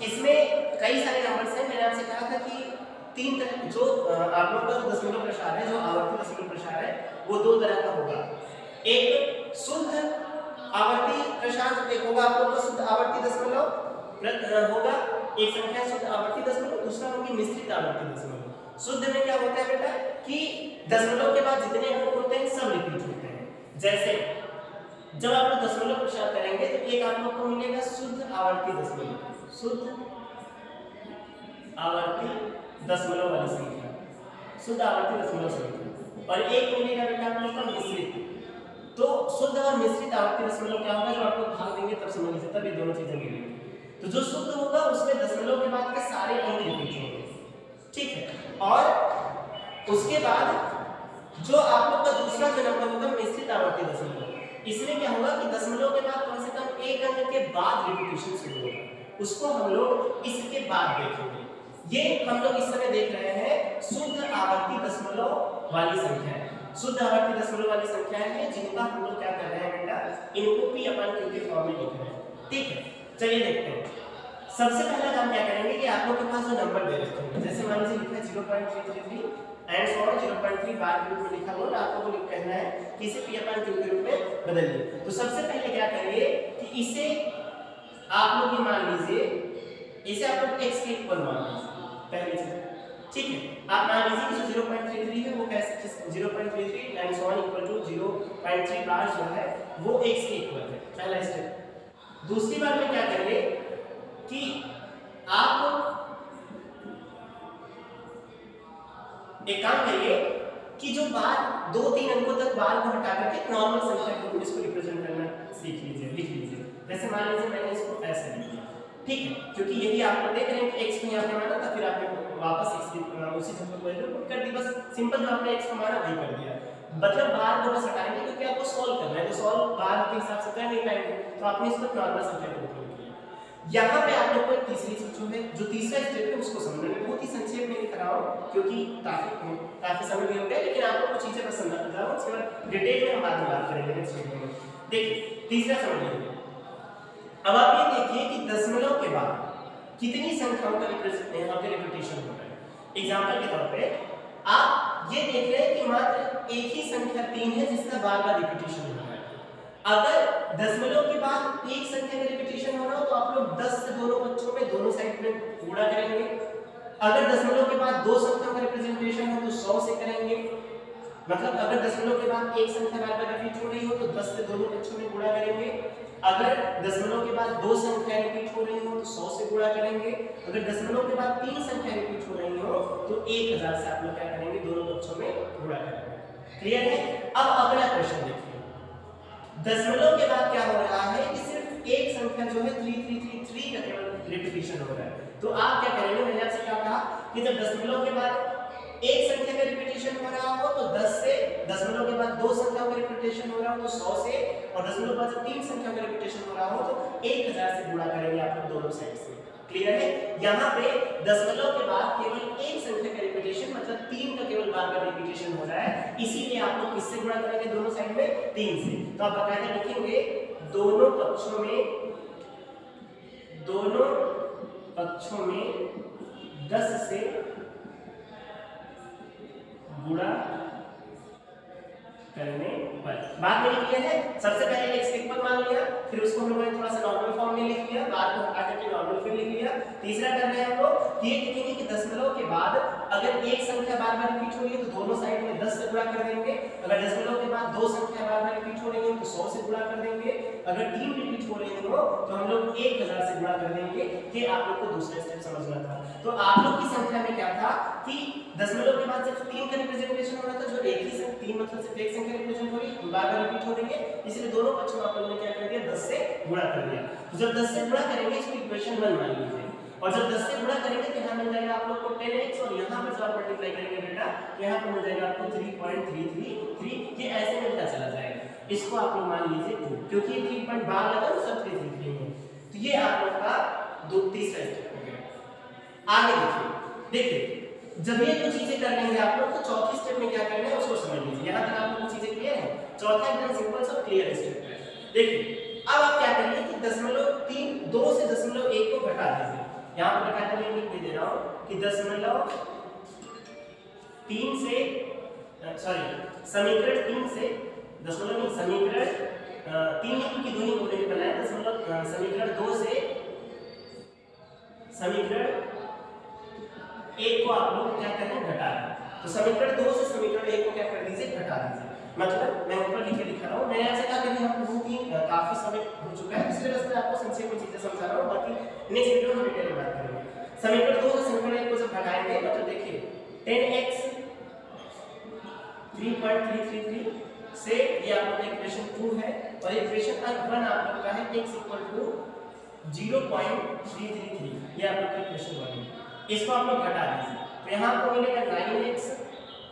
S1: इसमें कई सारे नंबर्स हैं। मैंने आपसे कहा था कि तीन तरह जो आप लोग का जो दशमलव प्रसार है, जो आवर्ती दशमलव प्रसार है, वो दो तरह का होगा। एक शुद्ध आवर्ती प्रसार एक होगा, आप लोग का शुद्ध आवर्ती दशमलव होगा, एक संख्या शुद्ध आवर्ती दशमलव, दूसरा होगी मिश्रित आवर्ती दशमलव। शुद्ध में क्या होता है बेटा कि दशमलव के बाद जितने अंक होते हैं सब रिपीट होते हैं। जैसे जब आप लोग दशमलव प्रसार करेंगे तो एक आप लोग को मिलेगा शुद्ध आवर्ती दशमलव, शुद्ध आवर्ती दशमलव वाली संख्या, शुद्ध आवर्ती दशमलव संख्या, और एक मिलेगा बेटा आप लोग का मिश्रित। तो शुद्ध और मिश्रित आवर्ती दशमलव क्या होगा, जो आप लोग भाग देंगे तब समझ लीजिए, तब ये दोनों चीजें मिलेंगी। तो जो शुद्ध होगा उसमें दशमलव के बाद के सारे अंक रिपीट होंगे, ठीक है। और उसके बाद जो आप लोग का दूसरा जो नंबर होगा मिश्रित आवर्ती दशमलव, इसमें क्या होगा कि दशमलव के बाद कम से कम एक अंक के बाद रिपीटिशन शुरू होगा, उसको हम लोग इसके बाद देखेंगे। ये हम लोग इस समय देख रहे हैं शुद्ध आवर्ती दशमलव वाली संख्या है, शुद्ध आवर्ती दशमलव वाली संख्या है जिनका हम लोग क्या कर रहे हैं बेटा, इनको p/q के फॉर्म में लिख रहे हैं, ठीक है। चलिए देखते हैं। सबसे पहला काम क्या करेंगे कि आप लोग के पास जो नंबर दे रखे हैं, जैसे मान लीजिए लिखा है 0.333 एंड सो ऑन 0.3 बार के रूप में लिखा हुआ है, आपको वो कहना है कि इसे p/q के रूप में बदलिए। तो सबसे पहले क्या करेंगे कि इसे आप लोग ये मान लीजिए, इसे आप लोग x के इक्वल मान लीजिए पहली चीज, ठीक है। आप मान लीजिए कि जो 0.33 है वो कैसे 0.33 and so on equal to 0.3 bar जो है वो x के इक्वल है, पहला स्टेप। दूसरी बार में क्या करेंगे कि आप एक काम करिए कि जो बार 2-3 अंकों तक बार को हटा करके नॉर्मल संख्या के रूप में इसको रिप्रेजेंट करना सीख लीजिए, लिख लीजिए। जैसे मान लीजिए मैंने इसको ऐसे लिख दिया, ठीक है, क्योंकि यही आप देख रहे हैं कि x को यहाँ पे माना था, फिर आपने वापस x उसी जगह को वैल्यू पुट कर दी, बस सिंपल जो आपने x को माना वही कर दिया। मतलब बार को बस हटाएंगे क्योंकि आपको सॉल्व करना है, तो सॉल्व बार के हिसाब से कर नहीं पाएंगे, तो आपने इसको नॉर्मल संख्या के रूप में लिख लिया। यहाँ पे आप लोग को एक तीसरी चीज जो है, जो तीसरा स्टेप है उसको समझना है, बहुत ही संक्षेप में लिख रहा हूँ क्योंकि काफी समय भी हो गया, लेकिन आप लोग को चीजें पसंद आ जाओ, उसके बाद डिटेल में हम बाद में बात करेंगे नेक्स्ट वीडियो में। देखिए तीसरा समझ लीजिए। अब आप ये देखिए कि दशमलव के बाद कितनी संख्याओं का रिपीटेशन हो रहा है। एग्जांपल के तौर पे आप ये देख रहे हैं कि मात्र एक ही संख्या 3 है जिसका बार-बार रिपीटेशन हो रहा है। अगर दशमलव के बाद एक संख्या का रिपीटेशन हो रहा हो तो आप लोग 10 से दोनों पक्षों में दोनों साइड में गुणा करेंगे। अगर दशमलव के बाद दो संख्याओं का रिप्रेजेंटेशन हो तो 100 से करेंगे। मतलब अगर दशमलव के बाद एक संख्या बार-बार रिपीट हो रही हो तो 10 से दोनों पक्षों में गुणा करेंगे। अगर दशमलव के बाद दो संख्या रिपीट हो रही हो तो 100 से गुणा करेंगे। अगर दशमलव के बाद तीन संख्या रिपीट हो रही हो तो 1000 से आप लोग क्या करेंगे, दोनों पक्षों में गुणा करेंगे। क्लियर है? अब अगला क्वेश्चन देखिए, दशमलव के बाद क्या हो रहा है कि सिर्फ एक संख्या जो है 3333 का केवल रिपीटेशन हो रहा है। तो आप क्या करेंगे, मैंने आपसे क्या कहा कि जब दशमलव के बाद एक संख्या का रिपीटेशन हो रहा हो तो 10 से, दशमलव के बाद दो संख्याओं का रिपीटेशन हो रहा हो तो 100 से, और दशमलव के बाद तीन संख्याओं का रिपीटेशन हो रहा हो तो 1000 से गुणा करेंगे आप लोग दोनों साइड से। क्लियर है? यहाँ पे दशमलव के बाद केवल एक संख्या का रिपीटेशन मतलब 3 का केवल बार-बार रिपीटेशन हो रहा है, इसीलिए आप लोग किससे गुणा करेंगे दोनों साइड में? 3 से। तो आप बकायदा लिखेंगे दोनों पक्षों में 10 से गुणा करने पर। बात में लिख लिया है, सबसे पहले x इक्वल मान लिया, फिर उसको हम लोगों ने थोड़ा सा नॉर्मल फॉर्म में लिख लिया, बाद में हटा करके नॉर्मल फिर लिख लिया। तीसरा कर रहे हैं हम लोग ये लिखेंगे कि दशमलव के बाद अगर एक संख्या बार-बार रिपीट हो रही है तो दोनों साइड में 10 से गुणा कर देंगे। अगर दशमलव के बाद दो संख्या बार-बार रिपीट हो रही है तो 100 से गुणा कर देंगे। अगर तीन रिपीट हो रही हो तो हम लोग 1000 से गुणा कर देंगे। ये आप लोग को दूसरा स्टेप समझना था। तो आप लोग की संख्या में क्या था कि दशमलव के बाद सिर्फ 3 का रिप्रेजेंटेशन हो रहा था, जो एक ही संख्या 3 मतलब सिर्फ एक संख्या रिप्रेजेंट हो रही है, बार-बार रिपीट हो रही है, इसलिए दोनों पक्षों में आप लोगों ने क्या कर दिया, 10 से गुणा कर दिया। तो जब 10 से गुणा करेंगे इसको इक्वेशन 1 मान लीजिए, और जब 10 से गुणा करेंगे तो यहाँ मिल जाएगा आप लोग को 10x, और यहाँ पर जब आप मल्टीप्लाई करेंगे बेटा तो यहाँ पर मिल जाएगा आपको 3.333। ये ऐसे मिलता चला जाएगा, इसको आप लोग मान लीजिए 2, क्योंकि 3 बार लगा तो सब 333 है। तो ये आप लोग का तीसरा स्टेप हो गया। आगे देखिए जब ये दो चीजें कर लेंगे आप लोग तो चौथी स्टेप में क्या करना है उसको समझ लीजिए। यहाँ तक आप लोग को चीजें क्लियर है? चौथा एकदम सिंपल सा क्लियर स्टेप है। देखिए अब आप क्या करिए कि दशमलव 2 से दशमलव 1 को घटा दीजिए। यहाँ पर घटाते मैं लिख दे रहा हूँ कि दशमलव 3 से समीकरण 3 से दशमलव नहीं, समीकरण 3 की दूरी को मैंने बनाया, दशमलव समीकरण 2 से समीकरण 1 को आप लोग क्या करते हैं, घटा दें। तो समीकरण 2 से समीकरण 1 को क्या कर दीजिए, घटा दीजिए। मतलब मैं ऊपर लिख के दिखा रहा हूँ, मैंने आपसे कहा कि हम लोगों की काफी समय हो चुका है, इसलिए बस मैं आपको संक्षेप में चीजें समझा रहा हूँ, बाकी नेक्स्ट वीडियो में डिटेल में बात करेंगे। समीकरण 2 से समीकरण 1 को जब घटाएंगे मतलब देखिए 10x 3.333 से ये आप लोग का इक्वेशन 2 है, और इक्वेशन 1 आप लोग का है x = 0.333, ये आप लोग का इक्वेशन 1 है। इसको आप लोग घटा दीजिए तो यहाँ आपको मिलेगा 9x,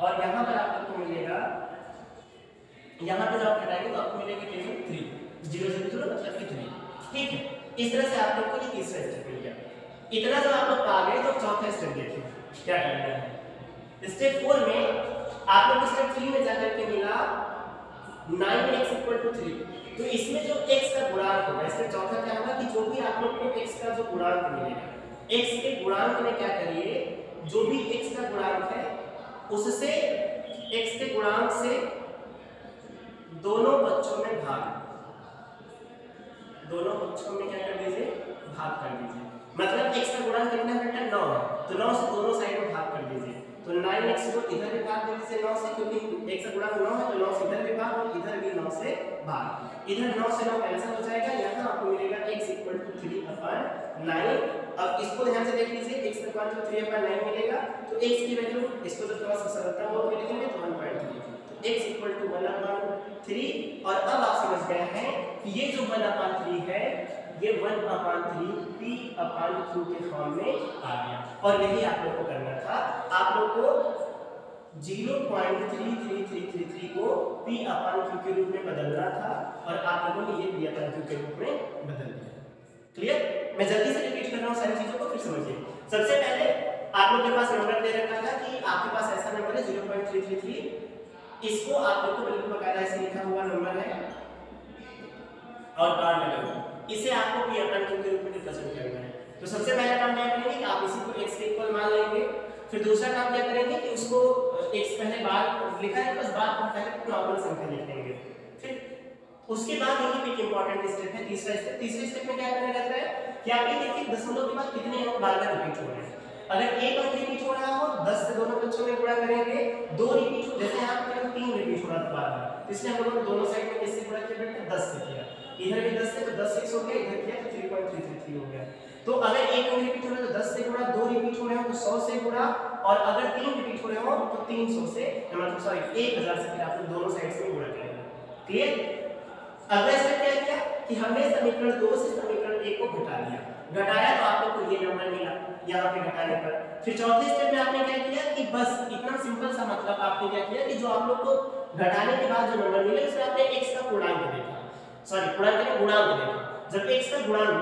S1: और यहाँ पर आप लोग को मिलेगा, यहाँ पे जब आप घटाएंगे तो आपको मिलेगा केवल 3, 0 मतलब कि 3। ठीक है, इस तरह से आप लोग को ये तीसरा स्टेप मिल गया। इतना जब आप लोग पा गए तो चौथा स्टेप देखिए क्या करना है। स्टेप 4 में आप लोग स्टेप 3 में जाकर के मिला 9x = 3, तो इसमें जो x का गुणांक होगा, इसमें चौथा क्या होगा कि जो भी आप लोग को x का जो गुणांक मिलेगा, x के गुणांक में क्या करिए, जो भी x का गुणांक है उससे x के गुणांक से दोनों पक्षों में भाग, दोनों पक्षों में क्या कर दीजिए, भाग कर दीजिए। मतलब x का गुणांक कितना बेटा 9 है, तो 9 से दोनों साइड में भाग कर दीजिए। तो 9x को इधर भी भाग देने से 9 से, क्योंकि x का गुणा 9 है तो 9 से इधर भी भाग और इधर भी 9 से भाग। इधर 9 से 9 कैंसिल हो जाएगा, यहाँ आपको मिलेगा x 3/9। अब इसको ध्यान से देख लीजिए, x का मान जो 3/9 मिलेगा तो x की वैल्यू इसको जब थोड़ा सा सरलता मोड में लिखेंगे तो 1.3, तो x 1/3। और अब आप समझ गए हैं कि ये जो 1/3 है ये 1/3 p/q के फॉर्म में आ गया, और यही आप लोग को करना था। आप लोग को 0.33333 को p/q के रूप में बदलना था, और आप लोगों ने ये p/q के रूप में बदल दिया। क्लियर? मैं जल्दी से रिपीट कर रहा हूँ सारी चीजों को, फिर समझिए। सबसे पहले आप लोग के पास नंबर दे रखा था कि आपके पास ऐसा नंबर है 0.333, इसको आप लोग को बिल्कुल बकायदा ऐसे लिखा हुआ नंबर है और बार लगा हुआ, इसे आपको p/q के रूप में रिप्रेजेंट करना है। तो सबसे पहला काम क्या करेंगे कि आप इसी को x के इक्वल मान लेंगे। फिर दूसरा काम क्या करेंगे कि उसको x पहले बार लिखा है, बस बार को पहले नॉर्मल संख्या लिख लेंगे। फिर उसके बाद यही पे एक इंपॉर्टेंट स्टेप है, तीसरा स्टेप। तीसरे स्टेप में क्या करना रहता है कि आप ये देखिए दशमलव के बाद कितने अंक बार-बार रिपीट हो रहे हैं। अगर एक अंक रिपीट हो रहा हो 10 से दोनों बच्चों में गुणा करेंगे, 2 रिपीट हो, जैसे यहाँ पे 3 रिपीट हो रहा था बार-बार, इसलिए हम लोगों ने दोनों साइड में किससे गुणा किया बेटा? 10 से किया। इधर भी 10 से, तो 10 6 हो गया, इधर किया तो 3.333 हो गया। तो अगर एक अंक रिपीट हो रहा है तो 10 से गुणा, 2 रिपीट हो रहे हो तो 100 से गुणा, और अगर 3 रिपीट हो रहे हो तो 300 से, मतलब सॉरी 1000 से, फिर आप लोग दोनों साइड से गुणा करेंगे। क्लियर? अगला स्टेप क्या किया कि हमने समीकरण 2 से समीकरण 1 को घटा दिया, घटाया तो आप लोग को ये नंबर मिला यहाँ पे घटाने पर। फिर चौथे स्टेप में आपने क्या किया कि बस इतना सिंपल सा, मतलब आपने क्या किया कि जो आप लोग को घटाने के बाद जो नंबर मिले उसमें आपने x का पूर्णांक देखा, सॉरी पूर्णांक नहीं, गुणांक देखा। जब x का गुणांक